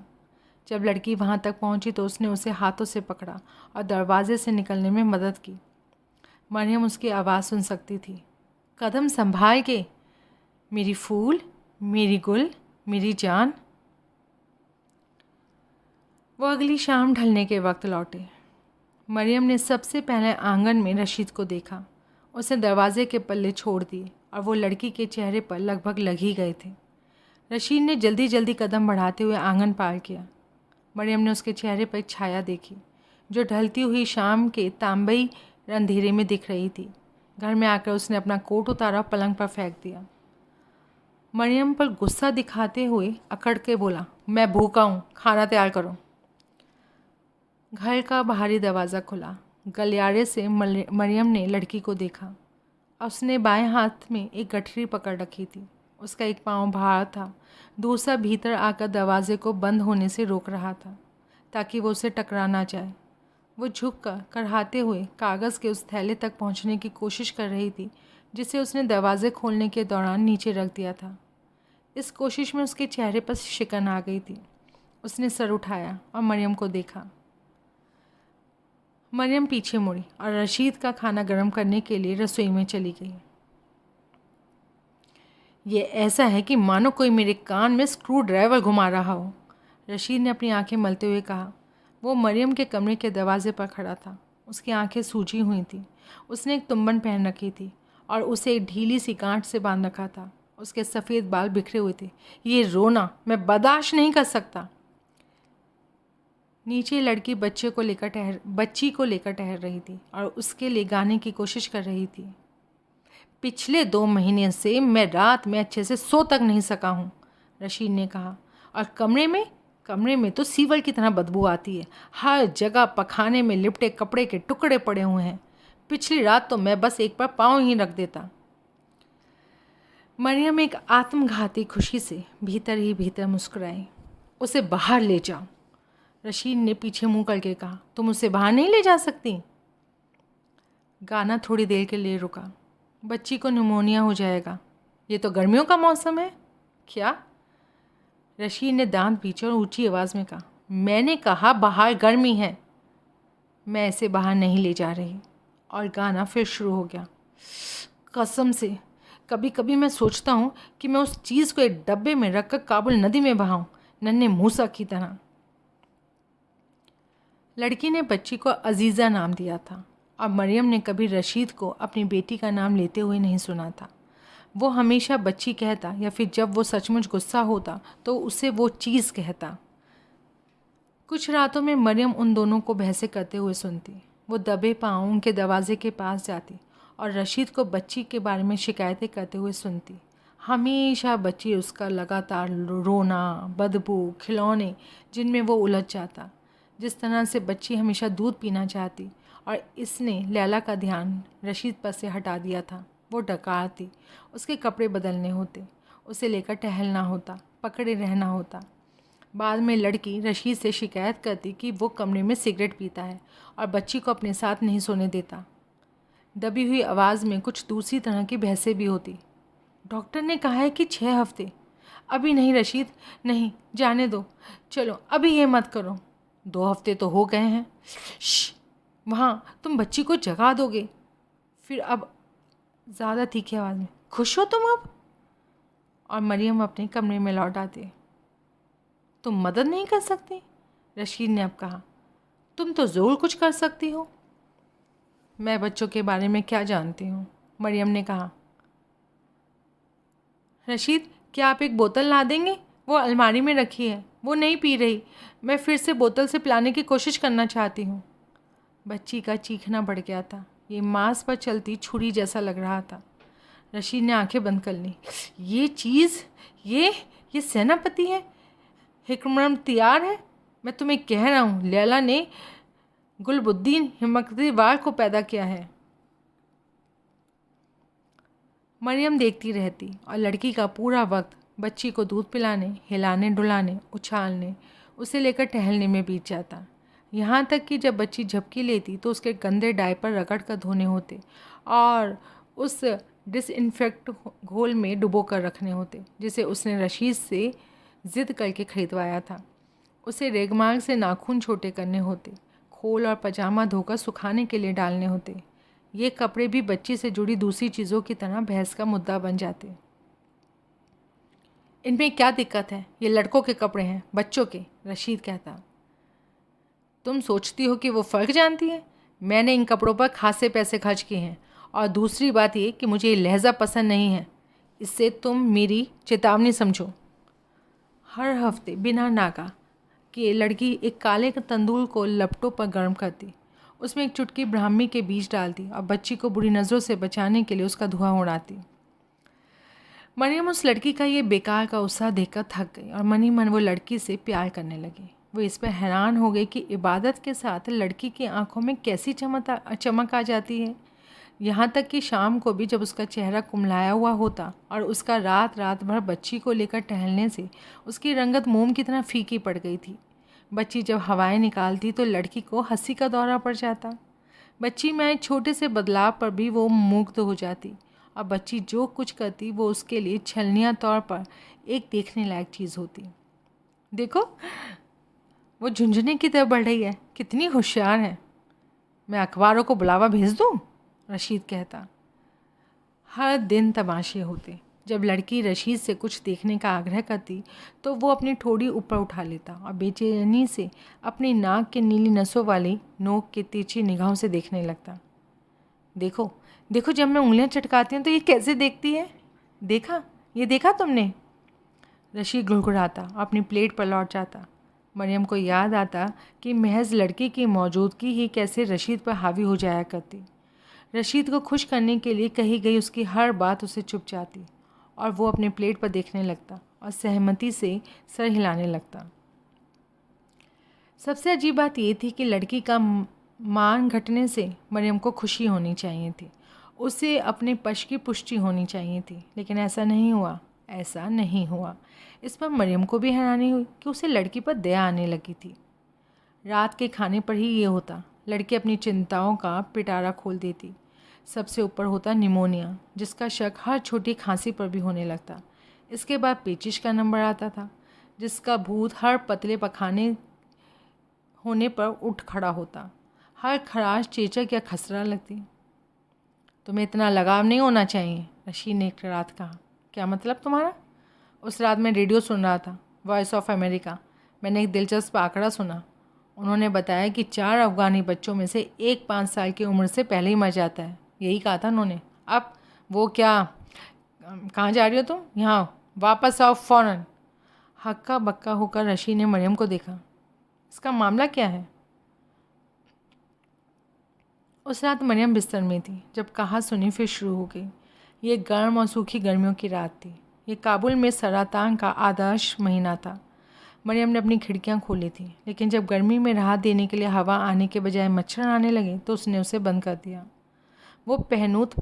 जब लड़की वहाँ तक पहुँची तो उसने उसे हाथों से पकड़ा और दरवाजे से निकलने में मदद की। मरियम उसकी आवाज़ सुन सकती थी, कदम संभाल के, मेरी फूल, मेरी गुल, मेरी जान। वो अगली शाम ढलने के वक्त लौटे। मरियम ने सबसे पहले आंगन में रशीद को देखा। उसने दरवाजे के पल्ले छोड़ दिए और वो लड़की के चेहरे पर लगभग लग ही गए थे। रशीद ने जल्दी जल्दी कदम बढ़ाते हुए आंगन पार किया। मरियम ने उसके चेहरे पर एक छाया देखी जो ढलती हुई शाम के तांबई अंधेरे में दिख रही थी। घर में आकर उसने अपना कोट उतारा, पलंग पर फेंक दिया। मरियम पर गुस्सा दिखाते हुए अकड़ के बोला, मैं भूखा हूँ, खाना तैयार करो। घर का बाहरी दरवाज़ा खुला। गलियारे से मरियम ने लड़की को देखा। उसने बाएं हाथ में एक गठरी पकड़ रखी थी। उसका एक पाँव बाहर था, दूसरा भीतर आकर दरवाजे को बंद होने से रोक रहा था ताकि वो उसे टकरा ना जाए। वो झुककर करहाते हुए कागज़ के उस थैले तक पहुंचने की कोशिश कर रही थी जिसे उसने दरवाजे खोलने के दौरान नीचे रख दिया था। इस कोशिश में उसके चेहरे पर शिकन आ गई थी। उसने सर उठाया और मरियम को देखा। मरियम पीछे मुड़ी और रशीद का खाना गर्म करने के लिए रसोई में चली गई। ये ऐसा है कि मानो कोई मेरे कान में स्क्रू ड्राइवर घुमा रहा हो, रशीद ने अपनी आंखें मलते हुए कहा। वो मरियम के कमरे के दरवाजे पर खड़ा था। उसकी आंखें सूजी हुई थीं। उसने एक तुंबन पहन रखी थी और उसे एक ढीली सी गांठ से बांध रखा था। उसके सफ़ेद बाल बिखरे हुए थे। ये रोना मैं बर्दाश्त नहीं कर सकता। नीचे लड़की बच्ची को लेकर ठहर रही थी और उसके लिए गाने की कोशिश कर रही थी। पिछले 2 महीने से मैं रात में अच्छे से सो तक नहीं सका हूँ, रशीद ने कहा। और कमरे में तो सीवर की तरह बदबू आती है। हर जगह पखाने में लिपटे कपड़े के टुकड़े पड़े हुए हैं। पिछली रात तो मैं बस एक पर पाँव ही रख देता। मरियम एक आत्मघाती खुशी से भीतर ही भीतर मुस्कुराई। उसे बाहर ले जाओ, रशीद ने पीछे मुंह करके कहा। तुम उसे बाहर नहीं ले जा सकती। गाना थोड़ी देर के लिए रुका। बच्ची को निमोनिया हो जाएगा। ये तो गर्मियों का मौसम है। क्या? रशीद ने दांत पीछे और ऊंची आवाज़ में कहा। मैंने कहा बाहर गर्मी है। मैं इसे बाहर नहीं ले जा रही। और गाना फिर शुरू हो गया। कसम से कभी कभी मैं सोचता हूँ कि मैं उस चीज़ को एक डब्बे में रखकर काबुल नदी में बहाऊं, नन्हे मूसा की तरह। लड़की ने बच्ची को अजीज़ा नाम दिया था और मरियम ने कभी रशीद को अपनी बेटी का नाम लेते हुए नहीं सुना था। वो हमेशा बच्ची कहता या फिर जब वो सचमुच गुस्सा होता तो उसे वो चीज़ कहता। कुछ रातों में मरियम उन दोनों को बहसें करते हुए सुनती। वो दबे पाँव उनके दरवाजे के पास जाती और रशीद को बच्ची के बारे में शिकायतें करते हुए सुनती। हमेशा बच्ची उसका लगातार रोना, बदबू, खिलौने जिनमें वो उलझ जाता। जिस तरह से बच्ची हमेशा दूध पीना चाहती और इसने लैला का ध्यान रशीद पर से हटा दिया था। वो डकार थी। उसके कपड़े बदलने होते, उसे लेकर टहलना होता, पकड़े रहना होता। बाद में लड़की रशीद से शिकायत करती कि वो कमरे में सिगरेट पीता है और बच्ची को अपने साथ नहीं सोने देता। दबी हुई आवाज़ में कुछ दूसरी तरह की बहसें भी होती। डॉक्टर ने कहा है कि 6 हफ्ते। अभी नहीं रशीद, नहीं, जाने दो। चलो अभी ये मत करो। 2 हफ्ते तो हो गए हैं। श्श, वहाँ तुम बच्ची को जगा दोगे। फिर अब ज़्यादा तीखी आवाज़ में, खुश हो तुम अब? और मरियम अपने कमरे में लौट आते। तुम मदद नहीं कर सकती? रशीद ने अब कहा। तुम तो ज़रूर कुछ कर सकती हो। मैं बच्चों के बारे में क्या जानती हूँ, मरियम ने कहा। रशीद, क्या आप एक बोतल ला देंगे? वो अलमारी में रखी है, वो नहीं पी रही। मैं फिर से बोतल से पिलाने की कोशिश करना चाहती हूँ। बच्ची का चीखना बढ़ गया था। ये मांस पर चलती छुरी जैसा लग रहा था। रशीद ने आंखें बंद कर लीं। ये चीज़, ये सेनापति है, हिकमतयार है। मैं तुम्हें कह रहा हूँ, लैला ने गुलबुद्दीन हिकमतयार को पैदा किया है। मरियम देखती रहती और लड़की का पूरा वक्त बच्ची को दूध पिलाने, हिलाने डुलाने, उछालने, उसे लेकर टहलने में बीत जाता। यहाँ तक कि जब बच्ची झपकी लेती तो उसके गंदे डायपर रगड़ कर धोने होते और उस डिसइंफेक्ट घोल में डुबो कर रखने होते जिसे उसने रशीद से ज़िद करके खरीदवाया था। उसे रेगमार्ग से नाखून छोटे करने होते, खोल और पजामा धोकर सुखाने के लिए डालने होते। ये कपड़े भी बच्ची से जुड़ी दूसरी चीज़ों की तरह बहस का मुद्दा बन जाते। इनमें क्या दिक्कत है? ये लड़कों के कपड़े हैं, बच्चों के, रशीद कहता। तुम सोचती हो कि वो फ़र्क जानती है? मैंने इन कपड़ों पर खासे पैसे खर्च किए हैं और दूसरी बात ये कि मुझे ये लहजा पसंद नहीं है। इससे तुम मेरी चेतावनी समझो। हर हफ्ते बिना नागा कि लड़की एक काले तंदूर को लपटों पर गर्म करती, उसमें एक चुटकी ब्राह्मी के बीज डालती और बच्ची को बुरी नज़रों से बचाने के लिए उसका धुआं उड़ाती। मरियम उस लड़की का ये बेकार का उत्साह देखकर थक गई और मन ही मन वो लड़की से प्यार करने लगी। वो इस पर हैरान हो गई कि इबादत के साथ लड़की की आंखों में कैसी चमक आ जाती है। यहाँ तक कि शाम को भी जब उसका चेहरा कुम्हलाया हुआ होता और उसका रात रात भर बच्ची को लेकर टहलने से उसकी रंगत मोम की तरह फीकी पड़ गई थी। बच्ची जब हवाएं निकालती तो लड़की को हंसी का दौरा पड़ जाता। बच्ची में एक छोटे से बदलाव पर भी वो मुग्ध हो जाती और बच्ची जो कुछ करती वो उसके लिए छलनिया तौर पर एक देखने लायक चीज़ होती। देखो, वो झुंझुने की तरफ बढ़ रही है, कितनी होशियार है। मैं अखबारों को बुलावा भेज दूँ? रशीद कहता। हर दिन तमाशे होते। जब लड़की रशीद से कुछ देखने का आग्रह करती तो वो अपनी ठोड़ी ऊपर उठा लेता और बेचैनी से अपनी नाक के नीली नसों वाली नोक के तिरछी निगाहों से देखने लगता। देखो देखो, जब मैं उंगलियां चटकाती हूँ तो ये कैसे देखती है। ये देखा तुमने? रशीद गुड़गुड़ाता, अपनी प्लेट पर लौट जाता। मरियम को याद आता कि महज लड़की की मौजूदगी ही कैसे रशीद पर हावी हो जाया करती। रशीद को खुश करने के लिए कही गई उसकी हर बात उसे चुप जाती और वो अपने प्लेट पर देखने लगता और सहमति से सर हिलाने लगता। सबसे अजीब बात ये थी कि लड़की का मान घटने से मरियम को खुशी होनी चाहिए थी, उसे अपने पक्ष की पुष्टि होनी चाहिए थी, लेकिन ऐसा नहीं हुआ। इस पर मरियम को भी हैरानी हुई कि उसे लड़की पर दया आने लगी थी। रात के खाने पर ही ये होता। लड़की अपनी चिंताओं का पिटारा खोल देती। सबसे ऊपर होता निमोनिया, जिसका शक हर छोटी खांसी पर भी होने लगता। इसके बाद पेचिश का नंबर आता था, जिसका भूत हर पतले पखाने होने पर उठ खड़ा होता। हर खराश चेचक या खसरा लगती। तुम्हें इतना लगाव नहीं होना चाहिए, रशीद ने एक रात कहा। क्या मतलब तुम्हारा? उस रात मैं रेडियो सुन रहा था, वॉइस ऑफ अमेरिका। मैंने एक दिलचस्प आंकड़ा सुना। उन्होंने बताया कि 4 अफ़गानी बच्चों में से एक 5 साल की उम्र से पहले ही मर जाता है। यही कहा था उन्होंने। अब वो क्या, कहाँ जा रही हो तुम? यहाँ वापस आओ फ़ौरन। हक्का बक्का होकर रशीद ने मरियम को देखा। इसका मामला क्या है? उस रात मरियम बिस्तर में थी जब कहा सुनी फिर शुरू हो गई। ये गर्म और सूखी गर्मियों की रात थी। ये काबुल में सरातान का आदर्श महीना था। मरियम ने अपनी खिड़कियां खोली थी, लेकिन जब गर्मी में राहत देने के लिए हवा आने के बजाय मच्छर आने लगे तो उसने उसे बंद कर दिया। वो पहनूत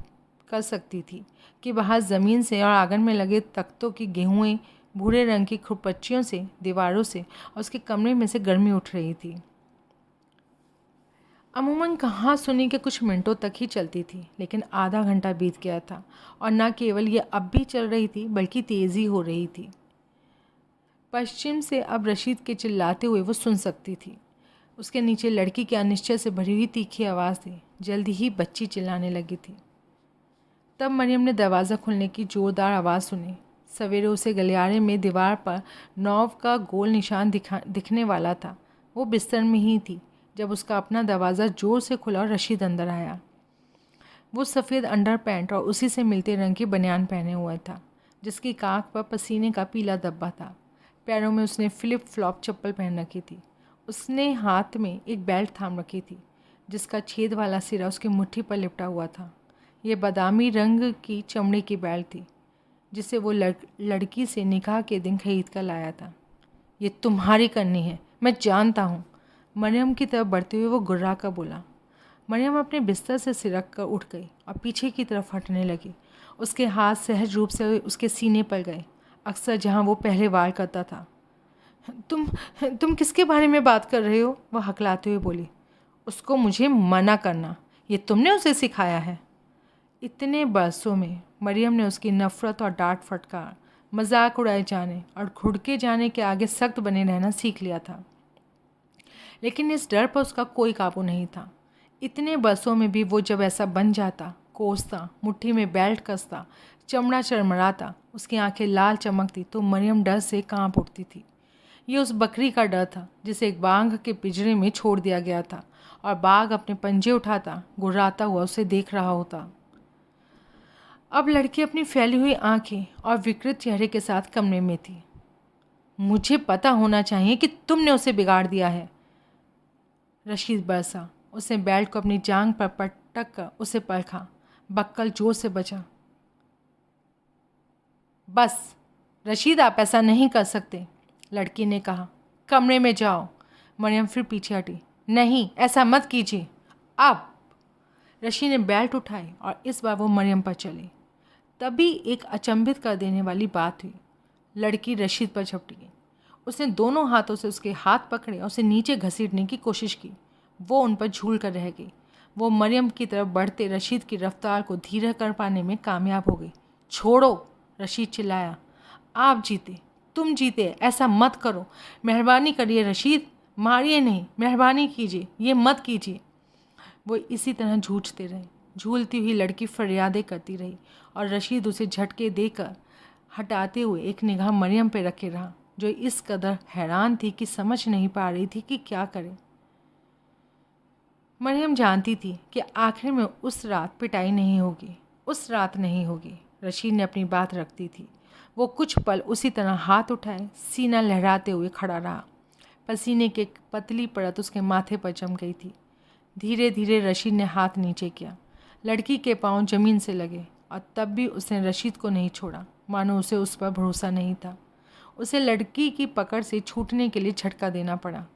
कर सकती थी कि बाहर ज़मीन से और आंगन में लगे तख्तों की गेहूँएं भूरे रंग की खुरपच्चियों से, दीवारों से और उसके कमरे में से गर्मी उठ रही थी। अमूमन कहाँ सुनी के कुछ मिनटों तक ही चलती थी, लेकिन आधा घंटा बीत गया था और न केवल ये अब भी चल रही थी बल्कि तेज़ी हो रही थी। पश्चिम से अब रशीद के चिल्लाते हुए वो सुन सकती थी। उसके नीचे लड़की के अनिश्चय से भरी हुई तीखी आवाज़ थी। जल्दी ही बच्ची चिल्लाने लगी थी। तब मरियम ने दरवाज़ा खुलने की ज़ोरदार आवाज़ सुनी। सवेरे उसे गलियारे में दीवार पर 9 का गोल निशान दिखने वाला था। वो बिस्तर में ही थी जब उसका अपना दरवाज़ा ज़ोर से खुला और रशीद अंदर आया। वो सफ़ेद अंडर पैंट और उसी से मिलते रंग की बनियान पहने हुआ था, जिसकी काख पर पसीने का पीला धब्बा था। पैरों में उसने फ्लिप फ्लॉप चप्पल पहन रखी थी। उसने हाथ में एक बेल्ट थाम रखी थी, जिसका छेद वाला सिरा उसकी मुट्ठी पर लिपटा हुआ था। ये बादामी रंग की चमड़े की बेल्ट थी, जिसे वो लड़की से निकाह के दिन खरीद कर लाया था। ये तुम्हारी करनी है, मैं जानता हूँ। मरियम की तरफ बढ़ते हुए वो गुर्रा कर बोला। मरियम अपने बिस्तर से सिरक कर उठ गई और पीछे की तरफ हटने लगी। उसके हाथ सहज रूप से उसके सीने पर गए, अक्सर जहाँ वो पहले वार करता था। तुम किसके बारे में बात कर रहे हो? वह हकलाते हुए बोली। उसको मुझे मना करना, ये तुमने उसे सिखाया है? इतने बरसों में मरियम ने उसकी नफ़रत और डांट फटकार, मजाक उड़ाए जाने और घुड़के जाने के आगे सख्त बने रहना सीख लिया था, लेकिन इस डर पर उसका कोई काबू नहीं था। इतने बरसों में भी वो जब ऐसा बन जाता, कोसता, मुट्ठी में बेल्ट कसता, चमड़ा चरमराता, उसकी आंखें लाल चमकती तो मरियम डर से कांप उठती थी। ये उस बकरी का डर था जिसे एक बाघ के पिंजरे में छोड़ दिया गया था और बाघ अपने पंजे उठाता, गुर्राता हुआ उसे देख रहा होता। अब लड़की अपनी फैली हुई आंखें और विकृत चेहरे के साथ कमरे में थी। मुझे पता होना चाहिए कि तुमने उसे बिगाड़ दिया है। रशीद बरसा। उसने बेल्ट को अपनी जांघ पर पटक कर उसे परखा। बक्कल जोर से बचा। बस रशीद, आप ऐसा नहीं कर सकते, लड़की ने कहा। कमरे में जाओ। मरियम फिर पीछे हटी। नहीं, ऐसा मत कीजिए। आप। रशीद ने बेल्ट उठाई और इस बार वो मरियम पर चली। तभी एक अचंभित कर देने वाली बात हुई। लड़की रशीद पर झपटी गई। उसने दोनों हाथों से उसके हाथ पकड़े और उसे नीचे घसीटने की कोशिश की। वो उन पर झूल कर रह गई। वो मरियम की तरफ बढ़ते रशीद की रफ्तार को धीरे कर पाने में कामयाब हो गई। छोड़ो, रशीद चिल्लाया। आप जीते, तुम जीते, ऐसा मत करो। मेहरबानी करिए रशीद, मारिए नहीं, मेहरबानी कीजिए, ये मत कीजिए। वो इसी तरह झूठते रहे। झूलती हुई लड़की फरियादें करती रही और रशीद उसे झटके देकर हटाते हुए एक निगाह मरियम पे रखे रहा, जो इस कदर हैरान थी कि समझ नहीं पा रही थी कि क्या करे। मरियम जानती थी कि आखिर में उस रात पिटाई नहीं होगी, उस रात नहीं होगी। रशीद ने अपनी बात रखती थी। वो कुछ पल उसी तरह हाथ उठाए, सीना लहराते हुए खड़ा रहा। पसीने की एक पतली परत उसके माथे पर जम गई थी। धीरे धीरे रशीद ने हाथ नीचे किया। लड़की के पांव जमीन से लगे और तब भी उसने रशीद को नहीं छोड़ा, मानो उसे उस पर भरोसा नहीं था। उसे लड़की की पकड़ से छूटने के लिए झटका देना पड़ा।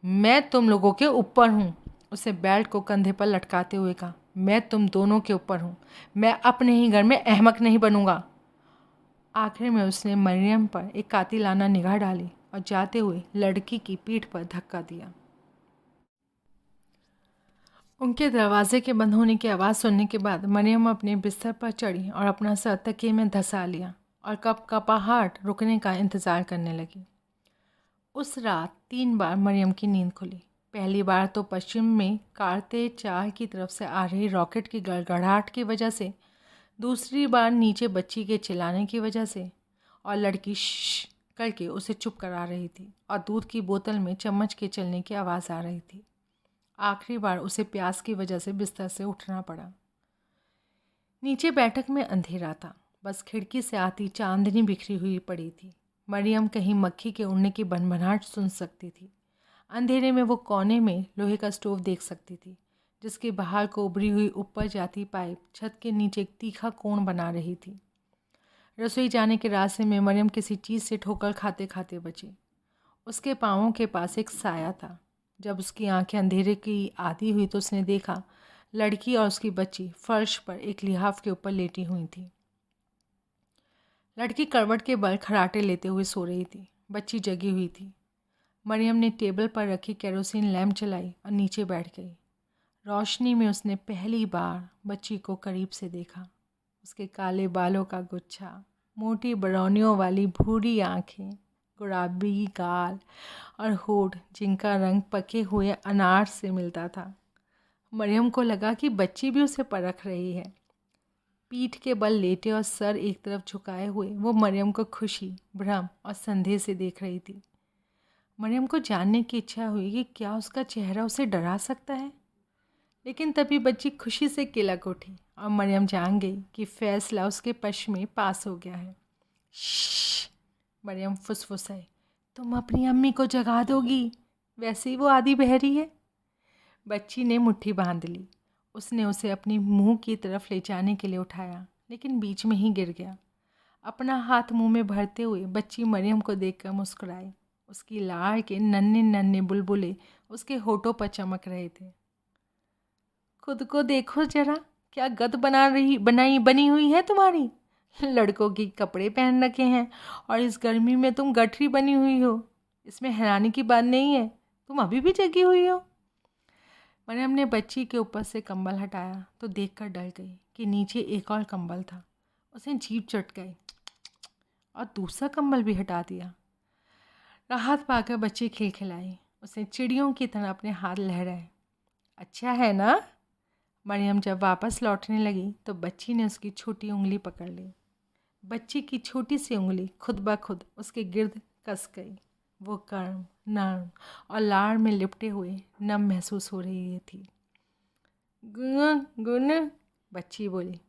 मैं तुम लोगों के ऊपर हूँ, उसे बेल्ट को कंधे पर लटकाते हुए कहा। मैं तुम दोनों के ऊपर हूँ। मैं अपने ही घर में अहमक नहीं बनूंगा। आखिर में उसने मरियम पर एक कातिलाना निगाह डाली और जाते हुए लड़की की पीठ पर धक्का दिया। उनके दरवाजे के बंद होने की आवाज़ सुनने के बाद मरियम अपने बिस्तर पर चढ़ी और अपना सर तकिए में धंसा लिया और कब कपाहट रुकने का इंतज़ार करने लगी। उस रात 3 बार मरियम की नींद खुली। पहली बार तो पश्चिम में कारते चाह की तरफ से आ रही रॉकेट की गड़गड़ाहट की वजह से, दूसरी बार नीचे बच्ची के चिल्लाने की वजह से, और लड़की श्श करके उसे चुप करा रही थी और दूध की बोतल में चम्मच के चलने की आवाज़ आ रही थी। आखिरी बार उसे प्यास की वजह से बिस्तर से उठना पड़ा। नीचे बैठक में अंधेरा था। बस खिड़की से आती चांदनी बिखरी हुई पड़ी थी। मरियम कहीं मक्खी के उड़ने की भनभनाहट सुन सकती थी। अंधेरे में वो कोने में लोहे का स्टोव देख सकती थी, जिसके बाहर को उभरी हुई ऊपर जाती पाइप छत के नीचे एक तीखा कोण बना रही थी। रसोई जाने के रास्ते में मरियम किसी चीज़ से ठोकर खाते खाते बची। उसके पाँवों के पास एक साया था। जब उसकी आंखें अंधेरे की आदी हुई तो उसने देखा लड़की और उसकी बच्ची फर्श पर एक लिहाफ के ऊपर लेटी हुई थी। लड़की करवट के बल खराटे लेते हुए सो रही थी। बच्ची जगी हुई थी। मरियम ने टेबल पर रखी केरोसिन लैंप जलाई और नीचे बैठ गई। रोशनी में उसने पहली बार बच्ची को करीब से देखा। उसके काले बालों का गुच्छा, मोटी बरौनियों वाली भूरी आंखें, गुलाबी गाल और होठ जिनका रंग पके हुए अनार से मिलता था। मरियम को लगा कि बच्ची भी उसे परख रही है। पीठ के बल लेटे और सर एक तरफ झुकाए हुए वो मरियम को खुशी, भ्रम और संदेह से देख रही थी। मरियम को जानने की इच्छा हुई कि क्या उसका चेहरा उसे डरा सकता है, लेकिन तभी बच्ची खुशी से किलक उठी और मरियम जान गई कि फैसला उसके पक्ष में पास हो गया है। श्श, मरियम फुसफुसाई, तुम अपनी अम्मी को जगा दोगी, वैसे ही वो आधी बहरी है। बच्ची ने मुट्ठी बांध ली। उसने उसे अपनी मुंह की तरफ ले जाने के लिए उठाया, लेकिन बीच में ही गिर गया। अपना हाथ मुंह में भरते हुए बच्ची मरियम को देखकर मुस्कुराई। उसकी लाड़ के नन्हे नन्हे बुलबुले उसके होठों पर चमक रहे थे। खुद को देखो जरा, क्या गत बनी हुई है तुम्हारी। लड़कों के कपड़े पहन रखे हैं और इस गर्मी में तुम गठरी बनी हुई हो। इसमें हैरानी की बात नहीं है, तुम अभी भी जगी हुई हो। मरियम ने बच्ची के ऊपर से कंबल हटाया तो देखकर डर गई कि नीचे एक और कंबल था। उसने जीभ चटकाई और दूसरा कंबल भी हटा दिया। राहत पाकर बच्ची खिलखिलाई। उसने चिड़ियों की तरह अपने हाथ लहराए। अच्छा है ना। मरियम जब वापस लौटने लगी तो बच्ची ने उसकी छोटी उंगली पकड़ ली। बच्ची की छोटी सी उंगली खुद ब खुद उसके गिर्द कस गई। वो गर्म, नर्म और लाड़ में लिपटे हुए नम महसूस हो रही थी। गुन, बच्ची बोली।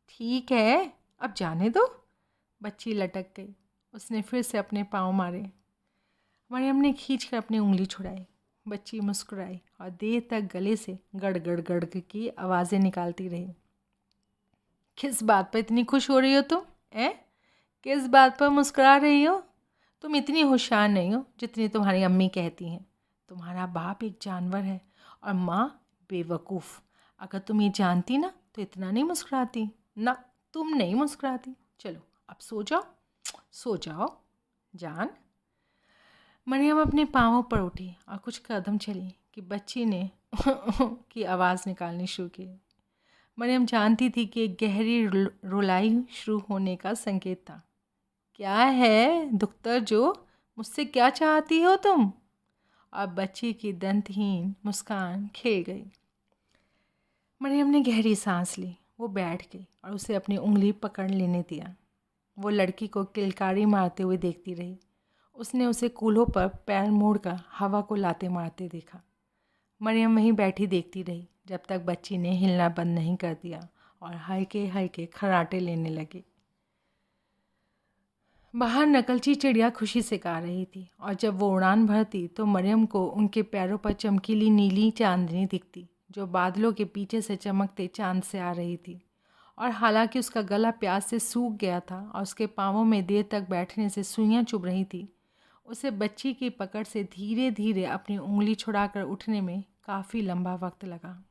ठीक है, अब जाने दो। बच्ची लटक गई। उसने फिर से अपने पाँव मारे। मरियम ने खींचकर अपनी उंगली छुड़ाई। बच्ची मुस्कुराई और देर तक गले से गड़ गड़ गड़ की आवाज़ें निकालती रही। किस बात पर इतनी खुश हो रही हो तुम? किस बात पर मुस्कुरा रही हो? तुम इतनी होशियार नहीं हो जितनी तुम्हारी अम्मी कहती हैं। तुम्हारा बाप एक जानवर है और माँ बेवकूफ़। अगर तुम ये जानती ना तो इतना नहीं मुस्कुराती। ना, तुम नहीं मुस्कुराती। चलो अब सो जाओ, सो जाओ जान। मरियम अपने पाँवों पर उठी और कुछ कदम चली कि बच्ची ने की आवाज़ निकालनी शुरू की। मरियम जानती थी कि एक गहरी रुलाई शुरू होने का संकेत था। क्या है दुख्तर जो? मुझसे क्या चाहती हो तुम? और बच्ची की दंतहीन मुस्कान खिल गई। मरियम ने गहरी सांस ली। वो बैठ गई और उसे अपनी उंगली पकड़ लेने दिया। वो लड़की को किलकारी मारते हुए देखती रही। उसने उसे कूल्हों पर पैर मोड़कर हवा को लाते मारते देखा। मरियम वहीं बैठी देखती रही जब तक बच्ची ने हिलना बंद नहीं कर दिया और हल्के हल्के खर्राटे लेने लगी। बाहर नकलची चिड़िया खुशी से गा रही थी और जब वो उड़ान भरती तो मरियम को उनके पैरों पर चमकीली नीली चांदनी दिखती जो बादलों के पीछे से चमकते चांद से आ रही थी। और हालांकि उसका गला प्यास से सूख गया था और उसके पाँवों में देर तक बैठने से सुइयां चुभ रही थी, उसे बच्ची की पकड़ से धीरे धीरे अपनी उंगली छुड़ाकर उठने में काफ़ी लंबा वक्त लगा।